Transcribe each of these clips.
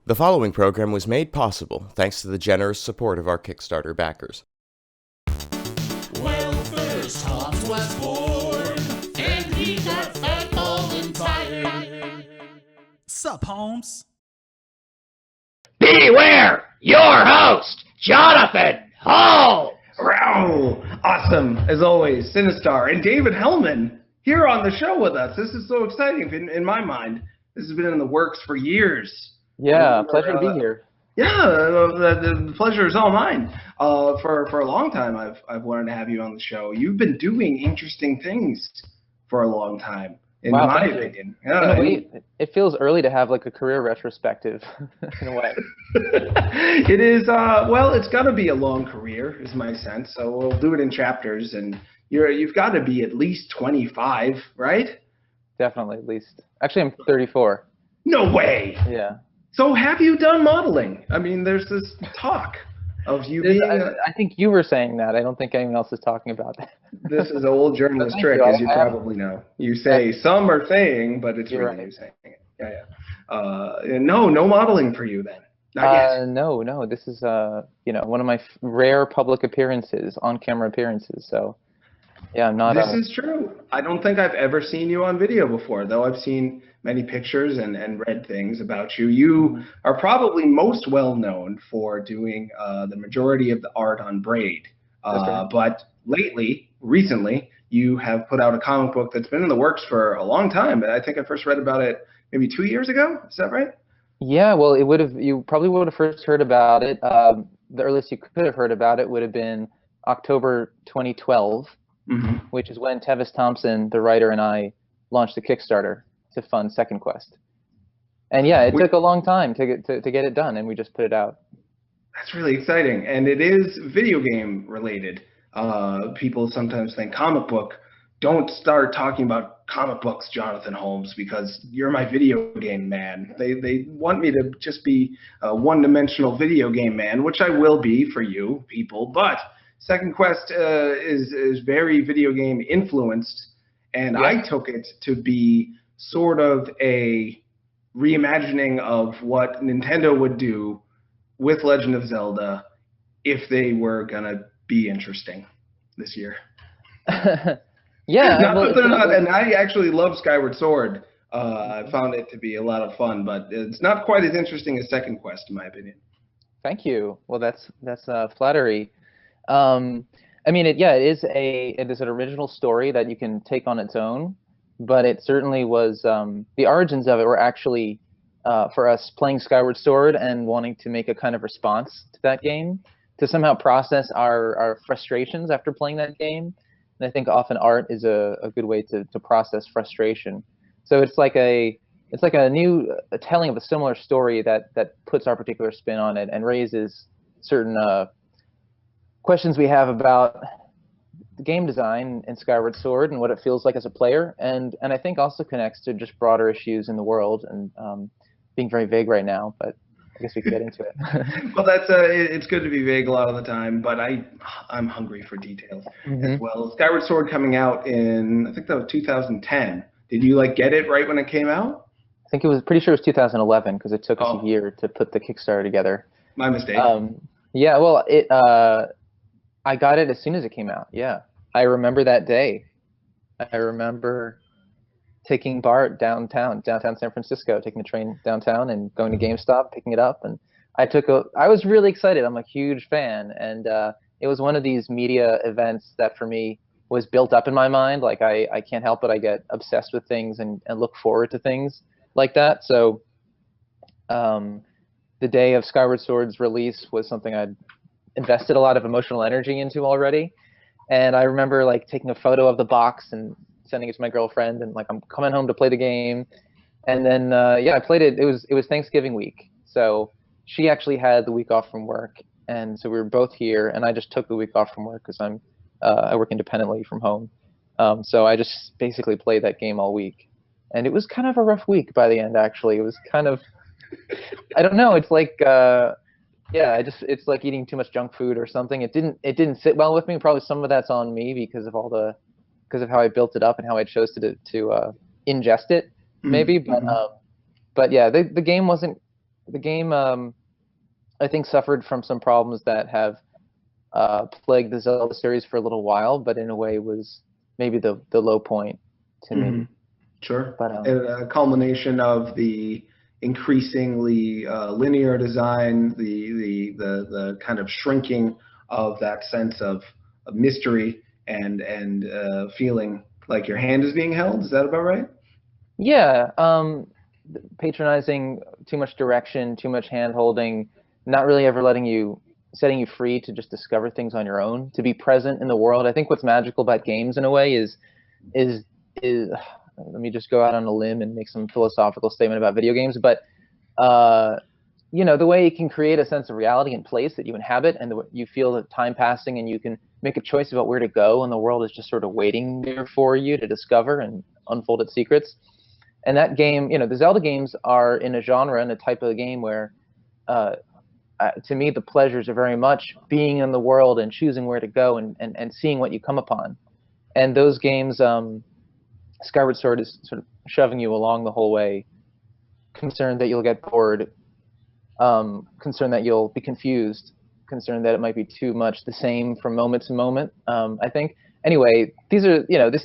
The following program was made possible thanks to the generous support of our Kickstarter backers. Well, first Holmes was born, and he got fat, bald, and tired. Sup, Holmes? Beware your host, Jonathan Holmes. Wow, awesome, as always, Sinistar and David Hellman here on the show with us. This is so exciting in my mind. This has been in the works for years. Yeah, pleasure to be here. Yeah, the pleasure is all mine. For a long time, I've wanted to have you on the show. You've been doing interesting things for a long time, in my opinion. Yeah, in a way, it feels early to have like a career retrospective, in a way. It is. Well, it's got to be a long career, is my sense. So we'll do it in chapters, and you've got to be at least 25, right? Definitely, at least. Actually, I'm 34. No way. Yeah. So have you done modeling? I mean, there's this talk of you being... I think you were saying that. I don't think anyone else is talking about that. This is an old journalist trick, as you probably know. You say, some are saying, but it's really you saying it. Yeah. No modeling for you then? Not yet. No. This is, one of my rare public appearances, on-camera appearances. So, yeah, I'm not... This is true. I don't think I've ever seen you on video before, though I've seen many pictures and read things about you. You are probably most well known for doing the majority of the art on Braid. But recently, you have put out a comic book that's been in the works for a long time. I think I first read about it maybe 2 years ago. Is that right? Yeah, well, you probably would have first heard about it. The earliest you could have heard about it would have been October 2012, which is when Tevis Thompson, the writer, and I launched the Kickstarter to fund Second Quest. And yeah, it took a long time to get it done, and we just put it out. That's really exciting, and it is video game related. People sometimes think comic book. Don't start talking about comic books, Jonathan Holmes, because you're my video game man. They want me to just be a one-dimensional video game man, which I will be for you people, but Second Quest is very video game influenced, and I took it to be sort of a reimagining of what Nintendo would do with Legend of Zelda if they were gonna be interesting this year. Yeah, not that they're not, and I actually love Skyward Sword. I found it to be a lot of fun, but it's not quite as interesting as Second Quest, in my opinion. Thank you. Well, that's flattery. I mean, it is an original story that you can take on its own. But it certainly was, the origins of it were actually for us playing Skyward Sword and wanting to make a kind of response to that game, to somehow process our frustrations after playing that game. And I think often art is a good way to process frustration. So it's like a new telling of a similar story that puts our particular spin on it and raises certain questions we have about game design in Skyward Sword and what it feels like as a player, and I think also connects to just broader issues in the world, and being very vague right now, but I guess we could get into it. Well, that's it's good to be vague a lot of the time, but I'm hungry for details as well. Skyward Sword coming out in, I think that was 2010. Did you get it right when it came out? I think pretty sure it was 2011 because it took us a year to put the Kickstarter together. My mistake. Yeah, well, I got it as soon as it came out. Yeah. I remember that day. I remember taking BART downtown San Francisco, taking the train downtown and going to GameStop, picking it up. And I was really excited. I'm a huge fan. And it was one of these media events that for me was built up in my mind. Like I can't help it. I get obsessed with things and look forward to things like that. So the day of Skyward Sword's release was something I'd invested a lot of emotional energy into already. And I remember taking a photo of the box and sending it to my girlfriend, and I'm coming home to play the game. And then I played it. It was Thanksgiving week, so she actually had the week off from work, and so we were both here. And I just took the week off from work because I work independently from home. So I just basically played that game all week, and it was kind of a rough week by the end. Actually, it was kind of I don't know. It's it's like eating too much junk food or something. It didn't sit well with me. Probably some of that's on me because of how I built it up and how I chose to ingest it, maybe. But yeah, the game wasn't the game I think suffered from some problems that have plagued the Zelda series for a little while, but in a way was maybe the low point to me. Sure. But A culmination of the increasingly linear design, the kind of shrinking of that sense of mystery and feeling like your hand is being held. Is that about right? yeah, patronizing, too much direction, too much hand holding, not really ever setting you free to just discover things on your own, to be present in the world. I think what's magical about games in a way is let me just go out on a limb and make some philosophical statement about video games, but you know, the way it can create a sense of reality and place that you inhabit, and you feel the time passing, and you can make a choice about where to go, and the world is just sort of waiting there for you to discover and unfold its secrets. And that game, you know, the Zelda games are in a genre and a type of game where, to me, the pleasures are very much being in the world and choosing where to go and seeing what you come upon. And those games, Skyward Sword is sort of shoving you along the whole way, concerned that you'll get bored, concerned that you'll be confused, concerned that it might be too much the same from moment to moment. I think. Anyway, these are, you know, this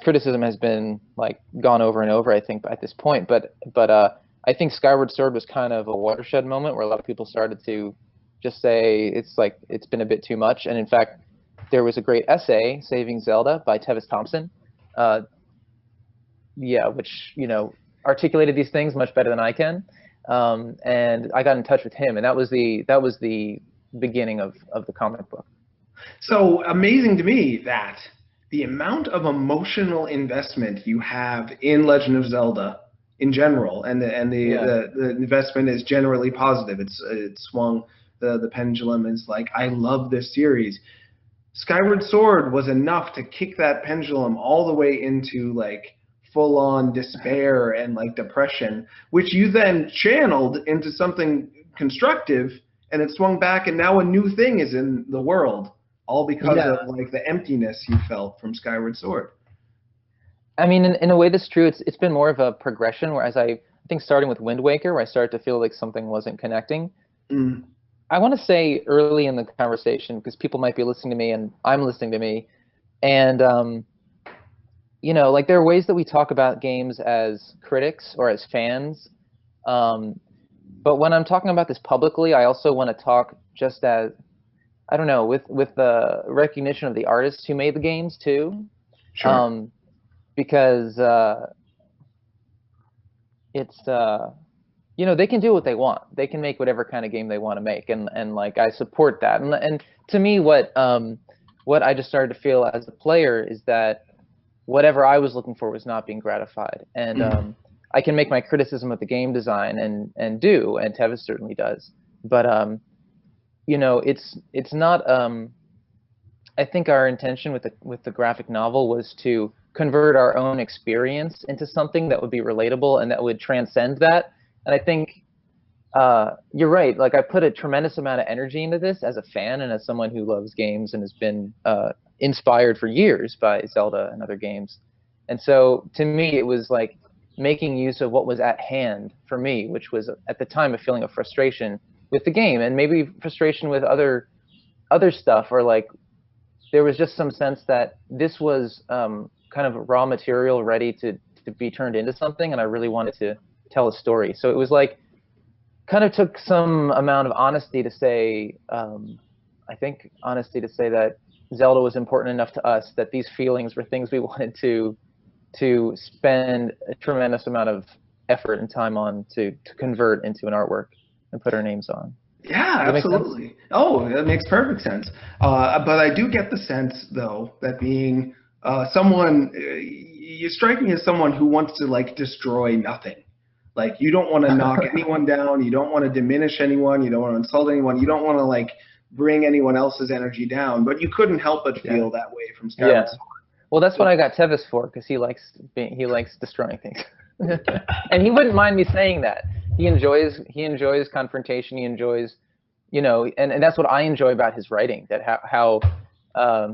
criticism has been like gone over and over, I think, at this point. But I think Skyward Sword was kind of a watershed moment where a lot of people started to just say it's been a bit too much. And in fact, there was a great essay, Saving Zelda, by Tevis Thompson, which, you know, articulated these things much better than I can. And I got in touch with him, and that was the beginning of the comic book. So amazing to me that the amount of emotional investment you have in Legend of Zelda in general, and the investment is generally positive. It's swung the pendulum. Is like, I love this series. Skyward Sword was enough to kick that pendulum all the way into like full-on despair and like depression, which you then channeled into something constructive, and it swung back, and now a new thing is in the world, all because of like the emptiness you felt from Skyward Sword. I mean, in a way that's true. It's been more of a progression, whereas I think starting with Wind Waker, where I started to feel like something wasn't connecting. I want to say early in the conversation, because people might be listening to me and I'm listening to me, and you know, like there are ways that we talk about games as critics or as fans, but when I'm talking about this publicly, I also want to talk just as, I don't know, with the recognition of the artists who made the games too. Sure. Because it's you know, they can do what they want. They can make whatever kind of game they want to make, and like I support that. And to me, what I just started to feel as a player is that whatever I was looking for was not being gratified. And I can make my criticism of the game design, and Tevis certainly does. But you know, it's not. I think our intention with the graphic novel was to convert our own experience into something that would be relatable and that would transcend that. And I think you're right. Like, I put a tremendous amount of energy into this as a fan and as someone who loves games and has been inspired for years by Zelda and other games. And so to me, it was like making use of what was at hand for me, which was at the time a feeling of frustration with the game, and maybe frustration with other stuff, or like there was just some sense that this was kind of raw material ready to be turned into something, and I really wanted to tell a story. So it was like, kind of took some amount of honesty to say, I think honesty to say that Zelda was important enough to us that these feelings were things we wanted to spend a tremendous amount of effort and time on to convert into an artwork and put our names on. Yeah, absolutely. Oh, that makes perfect sense. But I do get the sense, though, that being someone, you strike me as someone who wants to like destroy nothing. Like, you don't want to knock anyone down. You don't want to diminish anyone. You don't want to insult anyone. You don't want to like bring anyone else's energy down. But you couldn't help but feel that way from Skyward Sword. Well, that's what I got Tevis for, because he likes destroying things, and he wouldn't mind me saying that. He enjoys confrontation. He enjoys, you know, and that's what I enjoy about his writing. That how I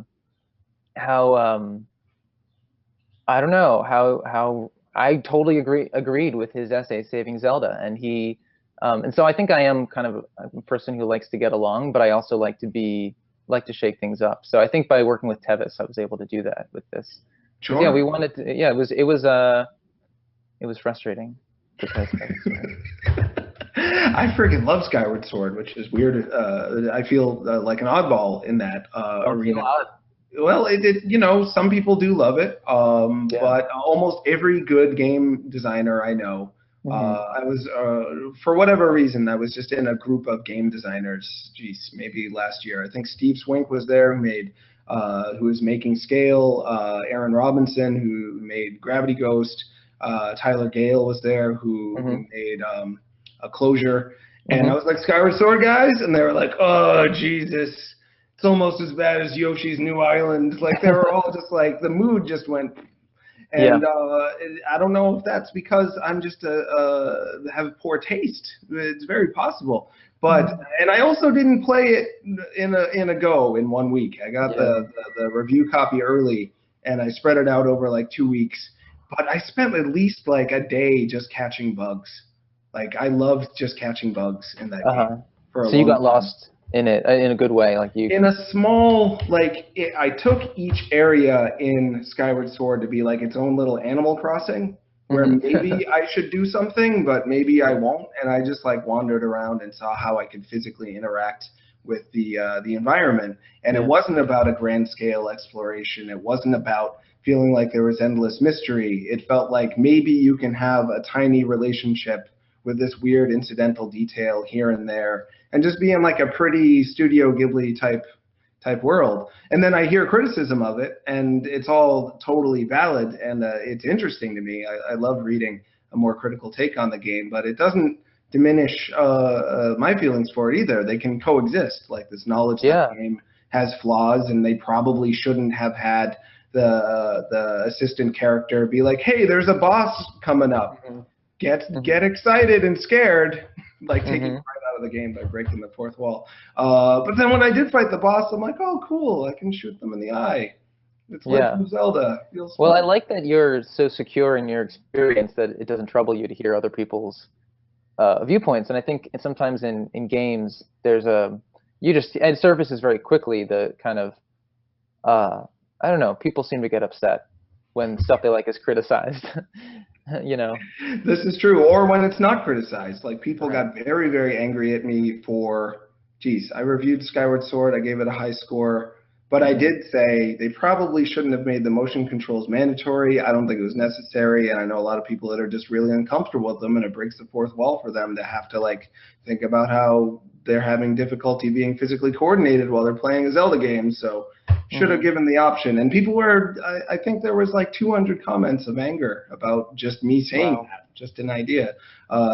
don't know, how I totally agreed with his essay, Saving Zelda, and he, and so I think I am kind of a person who likes to get along, but I also like to shake things up. So I think by working with Tevis, I was able to do that with this. Sure. Yeah, we wanted to. Yeah, it was frustrating to play Skyward Sword. I freaking love Skyward Sword, which is weird. I feel like an oddball in that arena. Well, you know, some people do love it, Yeah. but almost every good game designer I know, I was, for whatever reason, I was just in a group of game designers, geez, maybe last year. I think Steve Swink was there, who was making Scale, Aaron Robinson, who made Gravity Ghost, Tyler Gale was there, who made a Closure. And I was like, Skyward Sword guys? And they were like, oh, Jesus. It's almost as bad as Yoshi's New Island. Like, they were all just like, the mood just went. And I don't know if that's because I'm just have poor taste. It's very possible. But and I also didn't play it in a go in 1 week. I got the review copy early, and I spread it out over like 2 weeks. But I spent at least like a day just catching bugs. Like, I loved just catching bugs in that game. So you got lost in it in a good way, like you. In a small, like, I took each area in Skyward Sword to be like its own little Animal Crossing, where maybe I should do something, but maybe I won't. And I just like wandered around and saw how I could physically interact with the environment. And it wasn't about a grand scale exploration. It wasn't about feeling like there was endless mystery. It felt like maybe you can have a tiny relationship with this weird incidental detail here and there, and just be in like a pretty Studio Ghibli type world. And then I hear criticism of it, and it's all totally valid, and it's interesting to me. I love reading a more critical take on the game, but it doesn't diminish my feelings for it either. They can coexist. Like, this knowledge that the game has flaws, and they probably shouldn't have had the assistant character be like, hey, there's a boss coming up. Get excited and scared, like taking it right out of the game by breaking the fourth wall. But then when I did fight the boss, I'm like, oh, cool, I can shoot them in the eye. It's like from Zelda. Feels well, fun. I like that you're so secure in your experience that it doesn't trouble you to hear other people's viewpoints. And I think sometimes in games, there's it surfaces very quickly the kind of, I don't know, people seem to get upset when stuff they like is criticized. You know, this is true. Or when it's not criticized, like people got very, very angry at me for, geez, I reviewed Skyward Sword. I gave it a high score, but I did say they probably shouldn't have made the motion controls mandatory. I don't think it was necessary. And I know a lot of people that are just really uncomfortable with them, and it breaks the fourth wall for them to have to like think about how they're having difficulty being physically coordinated while they're playing a Zelda game. So should have given the option. And people were, I think there was like 200 comments of anger about just me saying that, just an idea.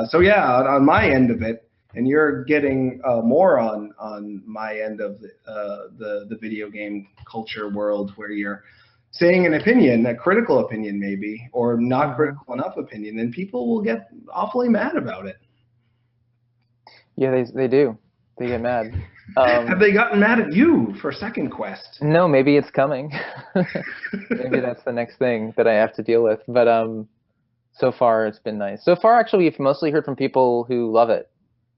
So yeah, on my end of it, and you're getting more on my end of the video game culture world, where you're saying an opinion, a critical opinion maybe, or not critical enough opinion, and people will get awfully mad about it. Yeah, they do. They get mad. Have they gotten mad at you for Second Quest? No, maybe it's coming. Maybe that's the next thing that I have to deal with. But so far it's been nice. So far, actually, we've mostly heard from people who love it,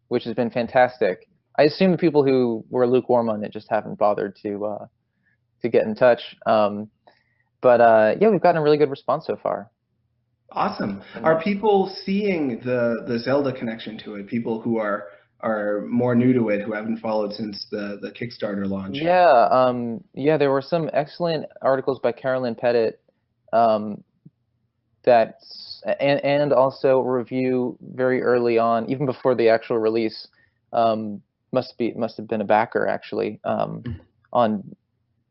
which has been fantastic. I assume the people who were lukewarm on it just haven't bothered to get in touch. But yeah, we've gotten a really good response so far. Awesome. Are people seeing the Zelda connection to it? People who are more new to it, who haven't followed since the Kickstarter launch? Yeah, there were some excellent articles by Carolyn Pettit and also a review very early on, even before the actual release. Must have been a backer actually, on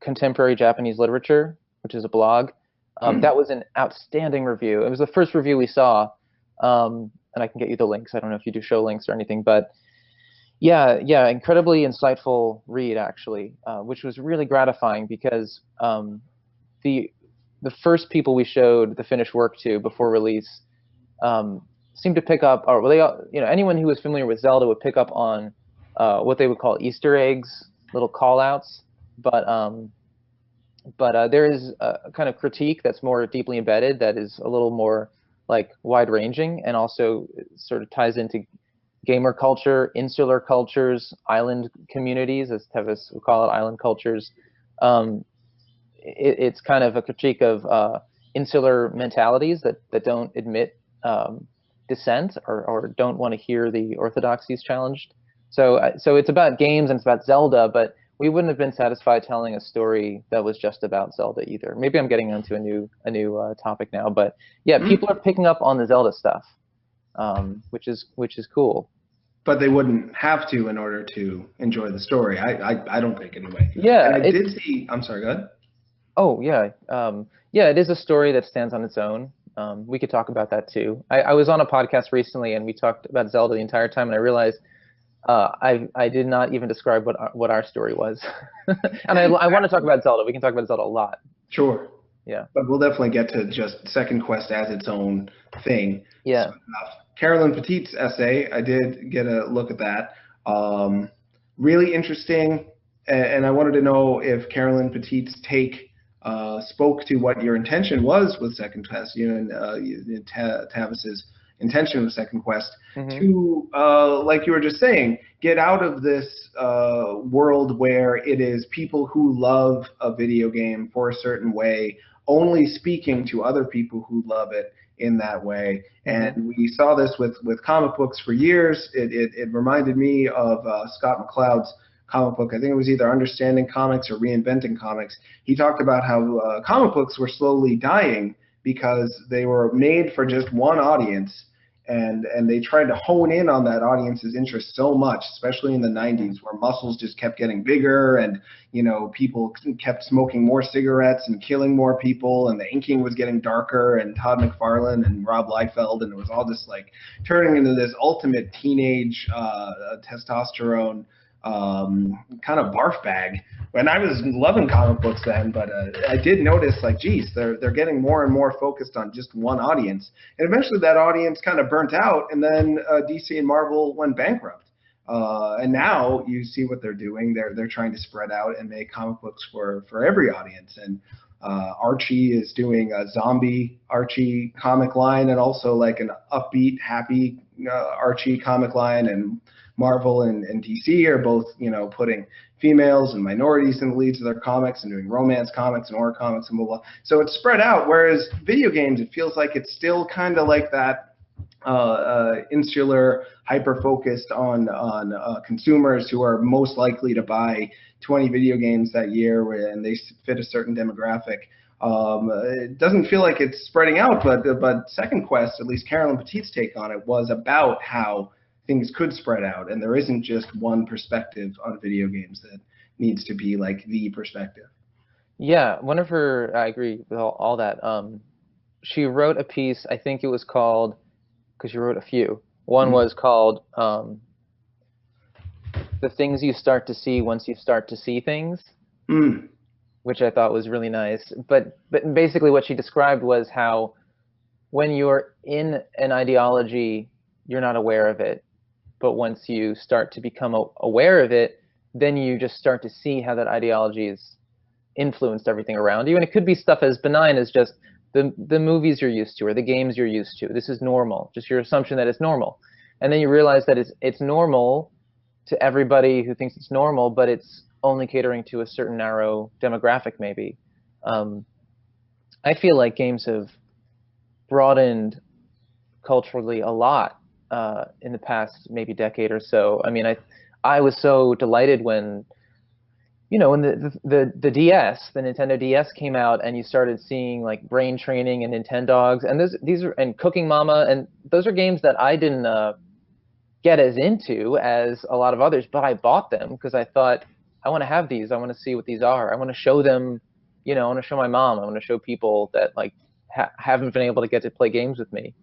contemporary Japanese literature, which is a blog. That was an outstanding review. It was the first review we saw, and I can get you the links. I don't know if you do show links or anything, but yeah, incredibly insightful read actually, which was really gratifying because the first people we showed the finished work to before release seemed to pick up, or anyone who was familiar with Zelda would pick up on what they would call Easter eggs, little call-outs, but there is a kind of critique that's more deeply embedded, that is a little more like wide-ranging, and also sort of ties into gamer culture, insular cultures, island communities, as Tevis would call it, island cultures. It's kind of a critique of insular mentalities that don't admit dissent or don't want to hear the orthodoxies challenged. So it's about games and it's about Zelda, but we wouldn't have been satisfied telling a story that was just about Zelda either. Maybe I'm getting into a new topic now, but yeah, people are picking up on the Zelda stuff, which is cool. But they wouldn't have to in order to enjoy the story. I don't think anyway. Yeah, and I did see. I'm sorry. Go ahead. Oh yeah, yeah. It is a story that stands on its own. We could talk about that too. I was on a podcast recently, and we talked about Zelda the entire time, and I realized I did not even describe what our story was. And I want to talk about Zelda. We can talk about Zelda a lot. Sure. Yeah. But we'll definitely get to just Second Quest as its own thing. Yeah. Carolyn Petit's essay, I did get a look at that. Really interesting, and I wanted to know if Carolyn Petit's take spoke to what your intention was with Second Quest, Tavis's intention with Second Quest, to, like you were just saying, get out of this world where it is people who love a video game for a certain way, only speaking to other people who love it in that way. And we saw this with comic books for years. It reminded me of Scott McCloud's comic book. I think it was either Understanding Comics or Reinventing Comics. He talked about how comic books were slowly dying because they were made for just one audience, and they tried to hone in on that audience's interest so much, especially in the 90s, where muscles just kept getting bigger, and people kept smoking more cigarettes and killing more people, and the inking was getting darker, and Todd McFarlane and Rob Liefeld, and it was all just like turning into this ultimate teenage testosterone kind of barf bag. And I was loving comic books then, but I did notice, like, geez, they're getting more and more focused on just one audience. And eventually that audience kind of burnt out, and then DC and Marvel went bankrupt. And now you see what they're doing. They're trying to spread out and make comic books for every audience. And Archie is doing a zombie Archie comic line, and also like an upbeat, happy Archie comic line. And Marvel and DC are both, putting females and minorities in the leads of their comics and doing romance comics and horror comics and blah, blah. So it's spread out, whereas video games, it feels like it's still kind of like that insular, hyper-focused on consumers who are most likely to buy 20 video games that year, and they fit a certain demographic. It doesn't feel like it's spreading out, but Second Quest, at least Carolyn Petit's take on it, was about how things could spread out, and there isn't just one perspective on video games that needs to be like the perspective. Yeah, one of her, I agree with all that. She wrote a piece, I think it was called, because she wrote a few. One was called The Things You Start to See Once You Start to See Things, which I thought was really nice. But basically what she described was how when you're in an ideology, you're not aware of it. But once you start to become aware of it, then you just start to see how that ideology has influenced everything around you. And it could be stuff as benign as just the movies you're used to or the games you're used to. This is normal, just your assumption that it's normal. And then you realize that it's normal to everybody who thinks it's normal, but it's only catering to a certain narrow demographic maybe. I feel like games have broadened culturally a lot in the past maybe decade or so. I mean, I was so delighted when, when the DS, the Nintendo DS came out, and you started seeing like Brain Training and Nintendogs, and and Cooking Mama, and those are games that I didn't get as into as a lot of others, but I bought them because I thought, I want to have these. I want to see what these are. I want to show them, I want to show my mom. I want to show people that like haven't been able to get to play games with me.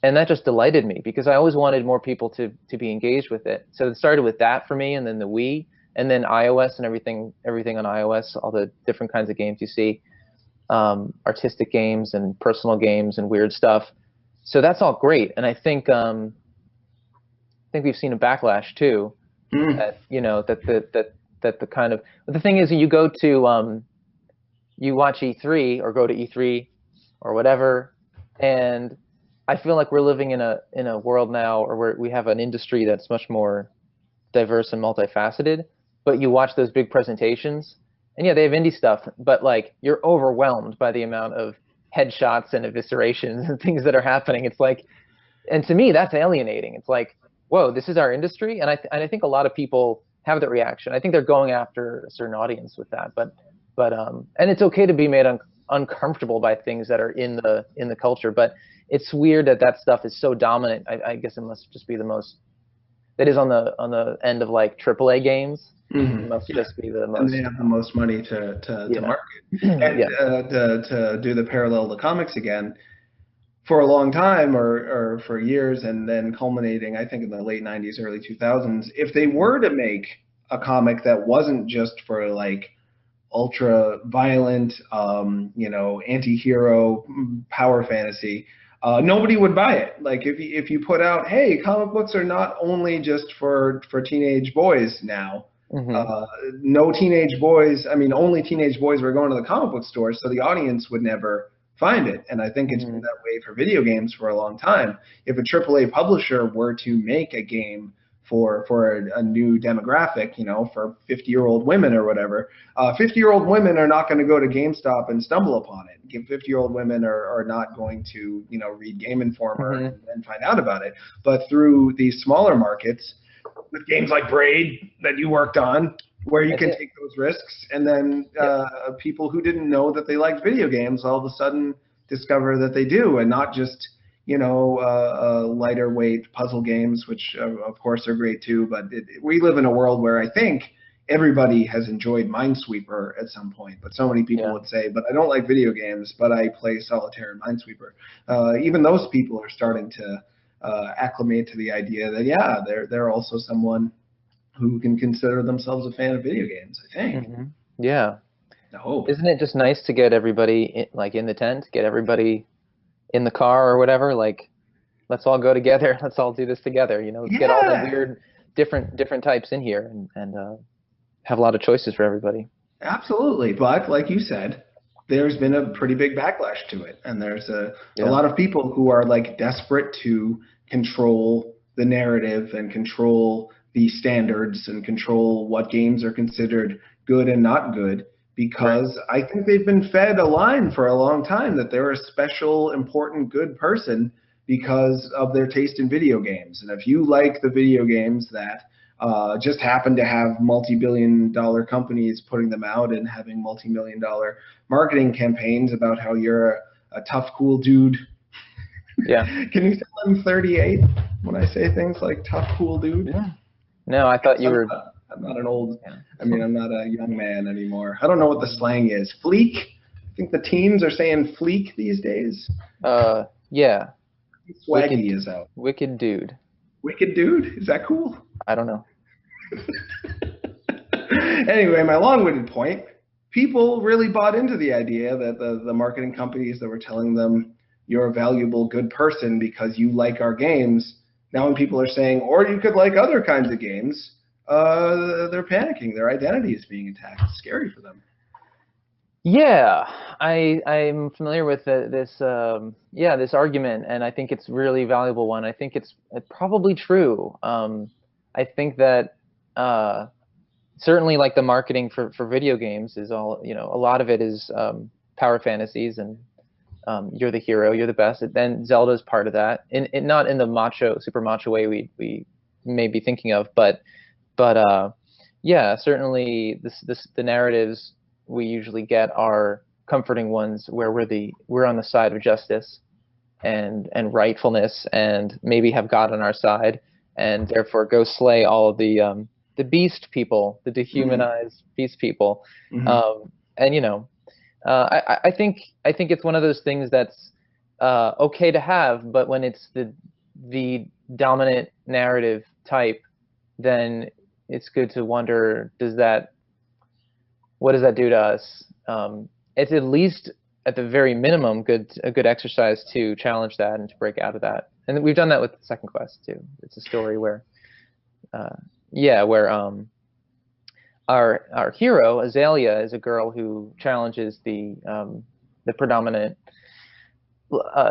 And that just delighted me because I always wanted more people to be engaged with it. So it started with that for me, and then the Wii, and then iOS and everything on iOS, all the different kinds of games you see, artistic games and personal games and weird stuff. So that's all great. And I think we've seen a backlash too, that the kind of, the thing is, you go to you watch E3 or go to E3 or whatever, And I feel like we're living in a world now where we have an industry that's much more diverse and multifaceted. But you watch those big presentations, and yeah, they have indie stuff, but like you're overwhelmed by the amount of headshots and eviscerations and things that are happening. It's like, and to me, that's alienating. It's like, whoa, this is our industry, and I think a lot of people have that reaction. I think they're going after a certain audience with that, but and it's okay to be made uncomfortable by things that are in the culture, but it's weird that that stuff is so dominant. I guess it must just be the most that is on the end of like AAA games. It must just be the most. And they have the most money to market and Yeah. to do the parallel to comics again. For a long time, or for years, and then culminating, I think, in the late 90s, early 2000s, if they were to make a comic that wasn't just for like ultra violent, anti-hero power fantasy, nobody would buy it. Like if you put out, hey, comic books are not only just for teenage boys now. No teenage boys. I mean, only teenage boys were going to the comic book stores, so the audience would never find it. And I think it's been that way for video games for a long time. If a AAA publisher were to make a game for a new demographic, for 50-year-old women or whatever, 50-year-old women are not going to go to GameStop and stumble upon it. 50-year-old women are not going to, read Game Informer and find out about it. But through these smaller markets, with games like Braid that you worked on, where you can take those risks, and then people who didn't know that they liked video games all of a sudden discover that they do, and not just lighter weight puzzle games, which of course are great too. But we live in a world where I think everybody has enjoyed Minesweeper at some point, but so many people would say, but I don't like video games, but I play Solitaire and Minesweeper. Even those people are starting to acclimate to the idea that they're also someone who can consider themselves a fan of video games, I think. Yeah. I hope. Isn't it just nice to get everybody in the tent, get everybody in the car or whatever? Like, let's all go together. Let's all do this together. Get all the weird, different types in here and have a lot of choices for everybody. Absolutely, but like you said, there's been a pretty big backlash to it, and there's a lot of people who are like desperate to control the narrative and control the standards and control what games are considered good and not good, because I think they've been fed a line for a long time that they're a special, important, good person because of their taste in video games. And if you like the video games that just happen to have multi-billion-dollar companies putting them out and having multi-million-dollar marketing campaigns about how you're a tough, cool dude. Yeah. Can you tell I'm 38 when I say things like tough, cool dude? Yeah. No, I thought you were. I'm not an old. I mean, I'm not a young man anymore. I don't know what the slang is. Fleek. I think the teens are saying fleek these days. Yeah. Swaggy is out. Wicked dude. Wicked dude? Is that cool? I don't know. Anyway, my long-winded point. People really bought into the idea that the marketing companies that were telling them you're a valuable, good person because you like our games. Now when people are saying, or you could like other kinds of games, they're panicking. Their identity is being attacked. It's scary for them. Yeah, I'm familiar with this argument, and I think it's a really valuable one. I think it's probably true. I think that certainly like the marketing for video games is all, a lot of it is power fantasies and you're the hero, you're the best. Then Zelda is part of that, not in the super macho way we may be thinking of, but yeah, certainly the narratives we usually get are comforting ones where we're on the side of justice and rightfulness, and maybe have God on our side, and therefore go slay all of the beast people, the dehumanized beast people. And I think it's one of those things that's okay to have, but when it's the dominant narrative type, then it's good to wonder, what does that do to us? It's at least, at the very minimum, a good exercise to challenge that and to break out of that. And we've done that with Second Quest too. It's a story where our hero Azalea is a girl who challenges the predominant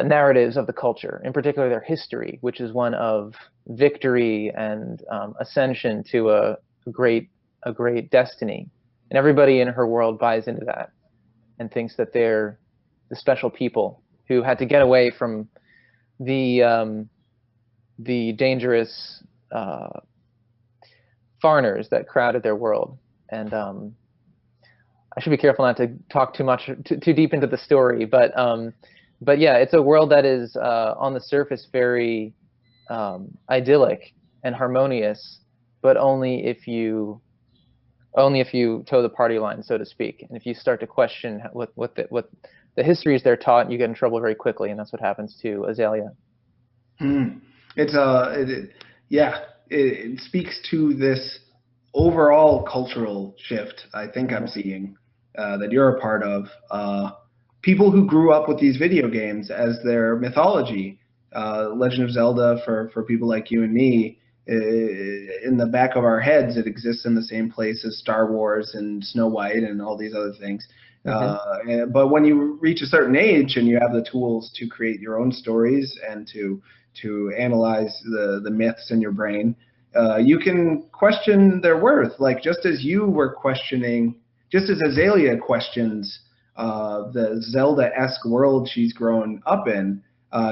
narratives of the culture, in particular their history, which is one of victory and ascension to a great destiny. And everybody in her world buys into that and thinks that they're the special people who had to get away from the dangerous foreigners that crowded their world. And I should be careful not to talk too deep into the story, but yeah, it's a world that is on the surface very idyllic and harmonious, but only if you toe the party line, so to speak. And if you start to question what the histories they're taught, you get in trouble very quickly, and that's what happens to Azalea. It's it speaks to this overall cultural shift I think I'm seeing that you're a part of. People who grew up with these video games as their mythology. Legend of Zelda, for people like you and me, in the back of our heads, it exists in the same place as Star Wars and Snow White and all these other things. But when you reach a certain age and you have the tools to create your own stories and to analyze the myths in your brain, you can question their worth. Like just as you were questioning, just as Azalea questions the Zelda-esque world she's grown up in,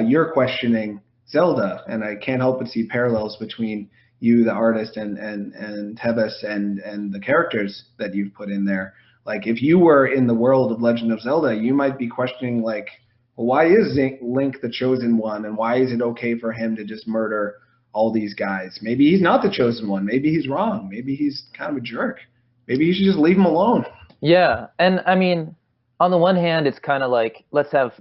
you're questioning Zelda, and I can't help but see parallels between you, the artist, and Tevis and the characters that you've put in there. Like if you were in the world of Legend of Zelda, you might be questioning like, well, why is Link the chosen one, and why is it okay for him to just murder all these guys? Maybe he's not the chosen one. Maybe he's wrong. Maybe he's kind of a jerk. Maybe you should just leave him alone. Yeah, and I mean, on the one hand, it's kind of like let's have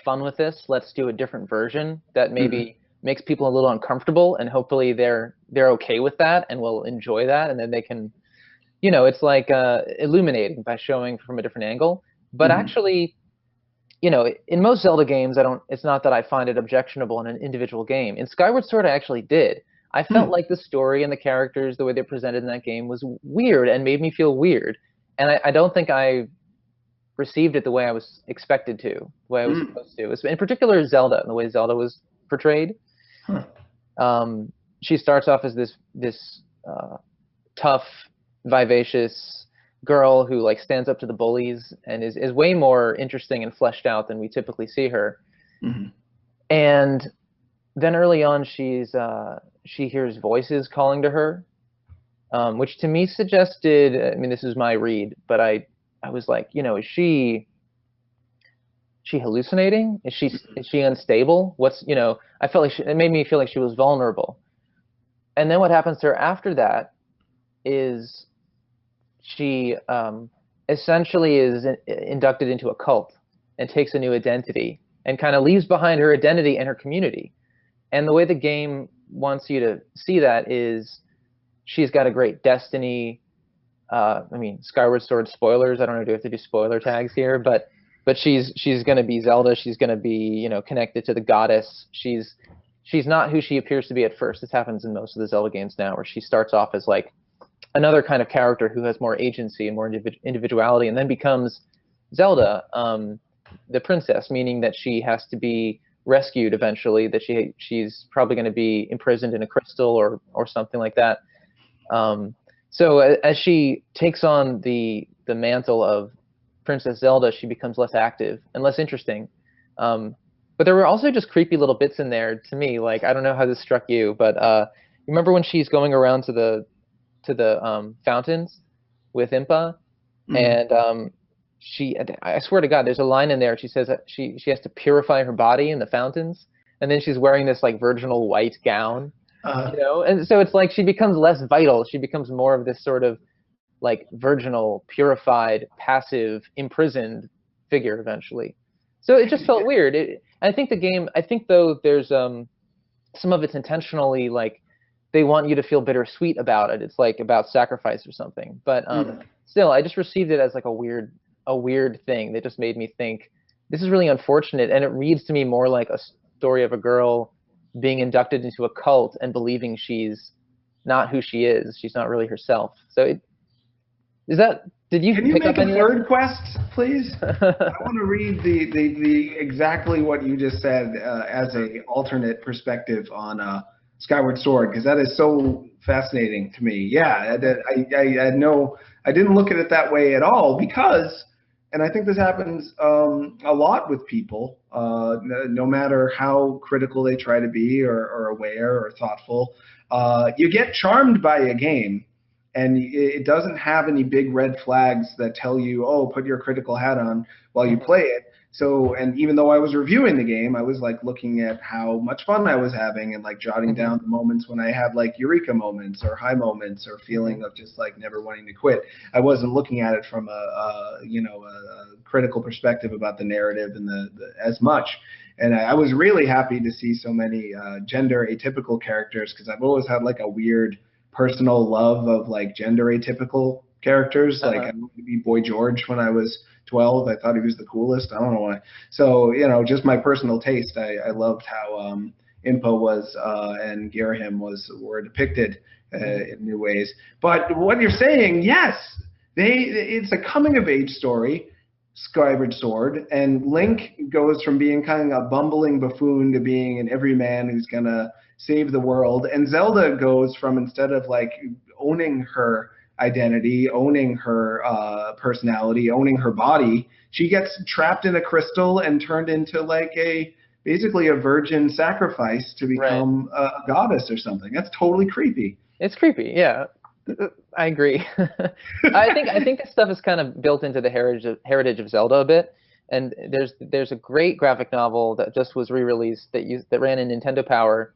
fun with this. Let's do a different version that maybe makes people a little uncomfortable, and hopefully they're okay with that and will enjoy that, and then they can, it's like illuminating by showing from a different angle. But actually, in most Zelda games, it's not that I find it objectionable in an individual game. In Skyward Sword, I actually did. I felt like the story and the characters, the way they're presented in that game, was weird and made me feel weird. And I don't think I received it the way I was expected to, the way I was supposed to. In particular, Zelda, and the way Zelda was portrayed. She starts off as this tough, vivacious girl who like stands up to the bullies and is way more interesting and fleshed out than we typically see her. And then early on, she hears voices calling to her, which to me suggested, I mean, this is my read, but I was like, is she hallucinating? Is she unstable? I felt like it made me feel like she was vulnerable. And then what happens to her after that is she essentially is inducted into a cult and takes a new identity and kind of leaves behind her identity and her community. And the way the game wants you to see that is she's got a great destiny. I mean, Skyward Sword spoilers. I don't know, do we have to do spoiler tags here? But she's going to be Zelda. She's going to be, connected to the goddess. She's not who she appears to be at first. This happens in most of the Zelda games now, where she starts off as like another kind of character who has more agency and more individuality, and then becomes Zelda, the princess, meaning that she has to be rescued eventually, that she's probably going to be imprisoned in a crystal or something like that. So as she takes on the mantle of Princess Zelda, she becomes less active and less interesting. But there were also just creepy little bits in there to me. Like, I don't know how this struck you, but remember when she's going around to the fountains with Impa, and I swear to God, there's a line in there. She says that she has to purify her body in the fountains, and then she's wearing this like virginal white gown, and so it's like she becomes less vital. She becomes more of this sort of like virginal, purified, passive, imprisoned figure eventually. So it just felt weird. I think though there's some of it's intentionally like they want you to feel bittersweet about it. It's like about sacrifice or something. But still, I just received it as like a weird thing that just made me think this is really unfortunate, and it reads to me more like a story of a girl being inducted into a cult and believing she's not who she is. She's not really herself. So does that Did you Can you pick make up a any? third quest, please? I want to read the exactly what you just said as a alternate perspective on Skyward Sword, because that is so fascinating to me. Yeah, I didn't look at it that way at all because, and I think this happens a lot with people, no matter how critical they try to be or aware or thoughtful, you get charmed by a game. And it doesn't have any big red flags that tell you, oh, put your critical hat on while you play it. So, and even though I was reviewing the game, I was like looking at how much fun I was having and like jotting down the moments when I had like eureka moments or high moments or feeling of just like never wanting to quit. I wasn't looking at it from a critical perspective about the narrative and the as much. And I was really happy to see so many gender atypical characters, because I've always had like a weird personal love of like gender atypical characters. Like I wanted to be Boy George when I was 12. I thought he was the coolest. I don't know why. So, just my personal taste. I loved how Impa was and Girahim were depicted in new ways. But what you're saying, yes, it's a coming of age story, Skyward Sword, and Link goes from being kind of a bumbling buffoon to being an everyman who's gonna save the world. And Zelda goes from, instead of like owning her identity, owning her personality, owning her body, she gets trapped in a crystal and turned into like basically a virgin sacrifice to become a goddess or something. That's totally creepy. It's creepy, yeah. I agree. I think this stuff is kind of built into the heritage of Zelda a bit. And there's a great graphic novel that just was re-released that ran in Nintendo Power.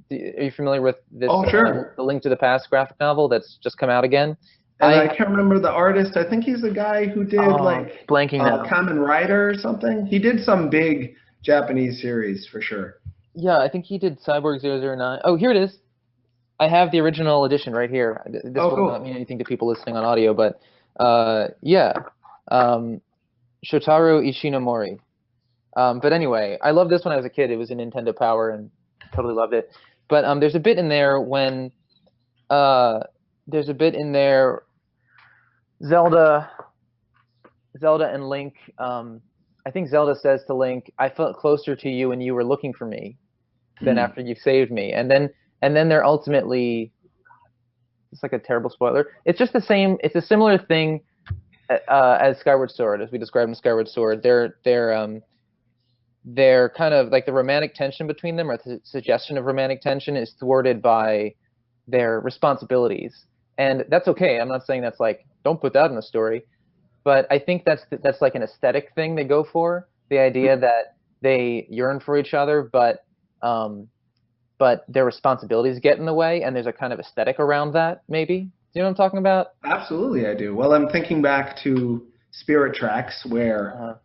Are you familiar with this? Oh, sure. The Link to the Past graphic novel that's just come out again. And I can't remember the artist. I think he's the guy who did blanking now. Kamen Rider or something. He did some big Japanese series for sure. Yeah, I think he did Cyborg 009. Oh, here it is. I have the original edition right here. This will not mean anything to people listening on audio, but Shotaro Ishinomori. But anyway, I loved this when I was a kid. It was in Nintendo Power and totally loved it. But there's a bit in there when Zelda and Link. I think Zelda says to Link, "I felt closer to you when you were looking for me than after you saved me." And then they're ultimately. It's like a terrible spoiler. It's just the same. It's a similar thing as Skyward Sword, as we described in Skyward Sword. They're kind of like the romantic tension between them, or the suggestion of romantic tension, is thwarted by their responsibilities. And that's okay. I'm not saying that's like, don't put that in the story. But I think that's like an aesthetic thing they go for. The idea that they yearn for each other, but their responsibilities get in the way, and there's a kind of aesthetic around that, maybe. Do you know what I'm talking about? Absolutely, I do. Well, I'm thinking back to Spirit Tracks, where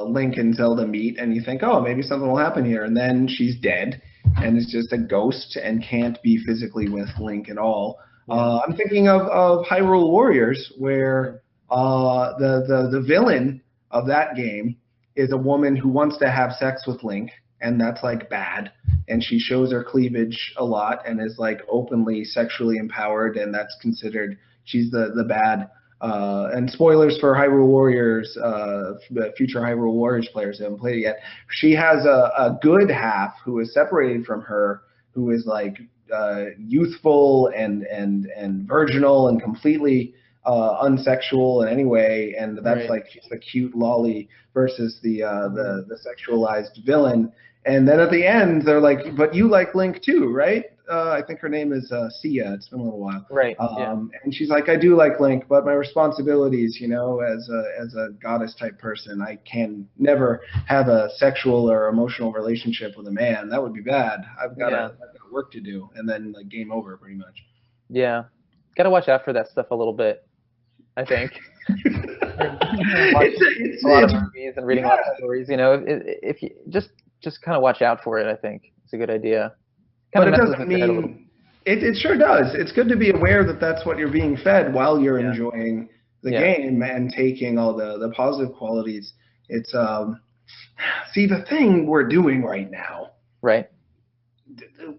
Link and Zelda meet, and you think, oh, maybe something will happen here, and then she's dead, and is just a ghost and can't be physically with Link at all. I'm thinking of Hyrule Warriors, where the villain of that game is a woman who wants to have sex with Link, and that's like bad, and she shows her cleavage a lot and is like openly sexually empowered, and that's considered, she's the bad. And spoilers for Hyrule Warriors, future Hyrule Warriors players who haven't played it yet. She has a good half who is separated from her, who is like youthful and virginal and completely unsexual in any way, and that's like she's the cute lolly versus the sexualized villain. And then at the end, they're like, "But you like Link too, right?" I think her name is Sia. It's been a little while. Right. And she's like, "I do like Link, but my responsibilities, as a goddess type person, I can never have a sexual or emotional relationship with a man. That would be bad. I've got work to do." And then like game over, pretty much. Yeah, gotta watch out for that stuff a little bit, I think. It's a lot of movies and reading a lot of stories. If you just kind of watch out for it, I think it's a good idea. But it doesn't mean it sure does. It's good to be aware that that's what you're being fed while you're enjoying the game and taking all the positive qualities. It's see, the thing we're doing right now. Right.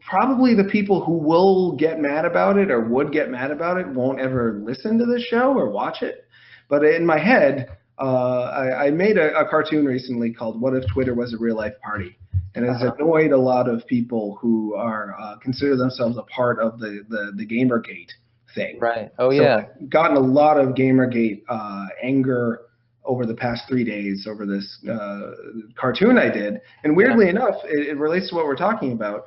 Probably the people who will get mad about it or would get mad about it won't ever listen to the show or watch it. But in my head, I made a cartoon recently called "What If Twitter Was a Real Life Party," and it's annoyed a lot of people who are consider themselves a part of the Gamergate thing. Right. Oh So yeah. I've gotten a lot of Gamergate anger over the past 3 days over this cartoon I did. And weirdly enough, it relates to what we're talking about.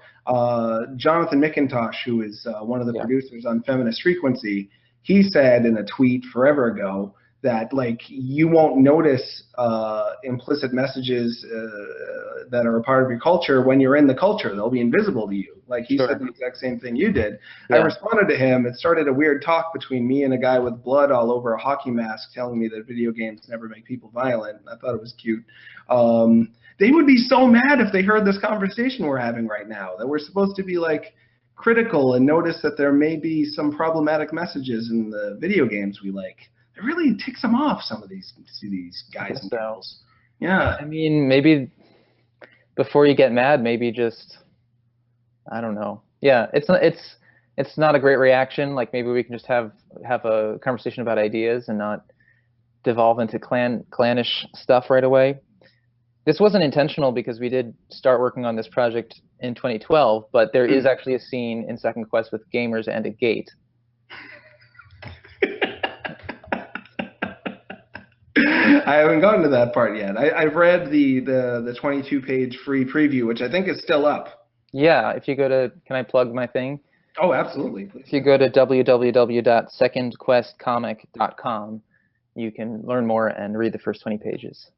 Jonathan McIntosh, who is one of the producers on Feminist Frequency, he said in a tweet forever ago that like you won't notice implicit messages that are a part of your culture when you're in the culture. They'll be invisible to you. Like he said the exact same thing you did. I responded to him. It started a weird talk between me and a guy with blood all over a hockey mask telling me that video games never make people violent. I thought it was cute. They would be so mad if they heard this conversation we're having right now, that we're supposed to be like critical and notice that there may be some problematic messages in the video games we like. It really ticks them off, some of these guys and girls. Yeah. I mean, maybe before you get mad, maybe just, I don't know. Yeah, it's not a great reaction. Like maybe we can just have a conversation about ideas and not devolve into clannish stuff right away. This wasn't intentional because we did start working on this project in 2012, but there is actually a scene in Second Quest with gamers and a gate. I haven't gotten to that part yet. I've read the 22-page free preview, which I think is still up. Yeah, if you go to, can I plug my thing? Oh, absolutely. Please. If you go to www.secondquestcomic.com, you can learn more and read the first 20 pages.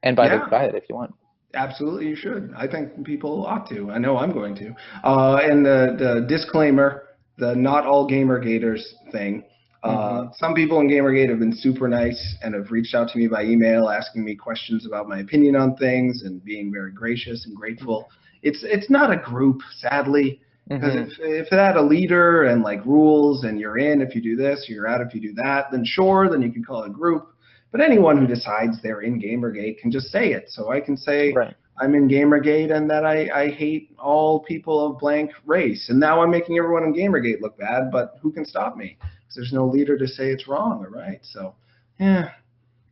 And buy it if you want. Absolutely, you should. I think people ought to. I know I'm going to. And the disclaimer, the not all Gamergaters thing. Some people in Gamergate have been super nice and have reached out to me by email asking me questions about my opinion on things and being very gracious and grateful. It's not a group, sadly, because if it had a leader and like rules and you're in if you do this, you're out if you do that, then sure, then you can call it a group. But anyone who decides they're in Gamergate can just say it. So I can say I'm in Gamergate and that I hate all people of blank race. And now I'm making everyone in Gamergate look bad, but who can stop me? Because there's no leader to say it's wrong or right. So, yeah,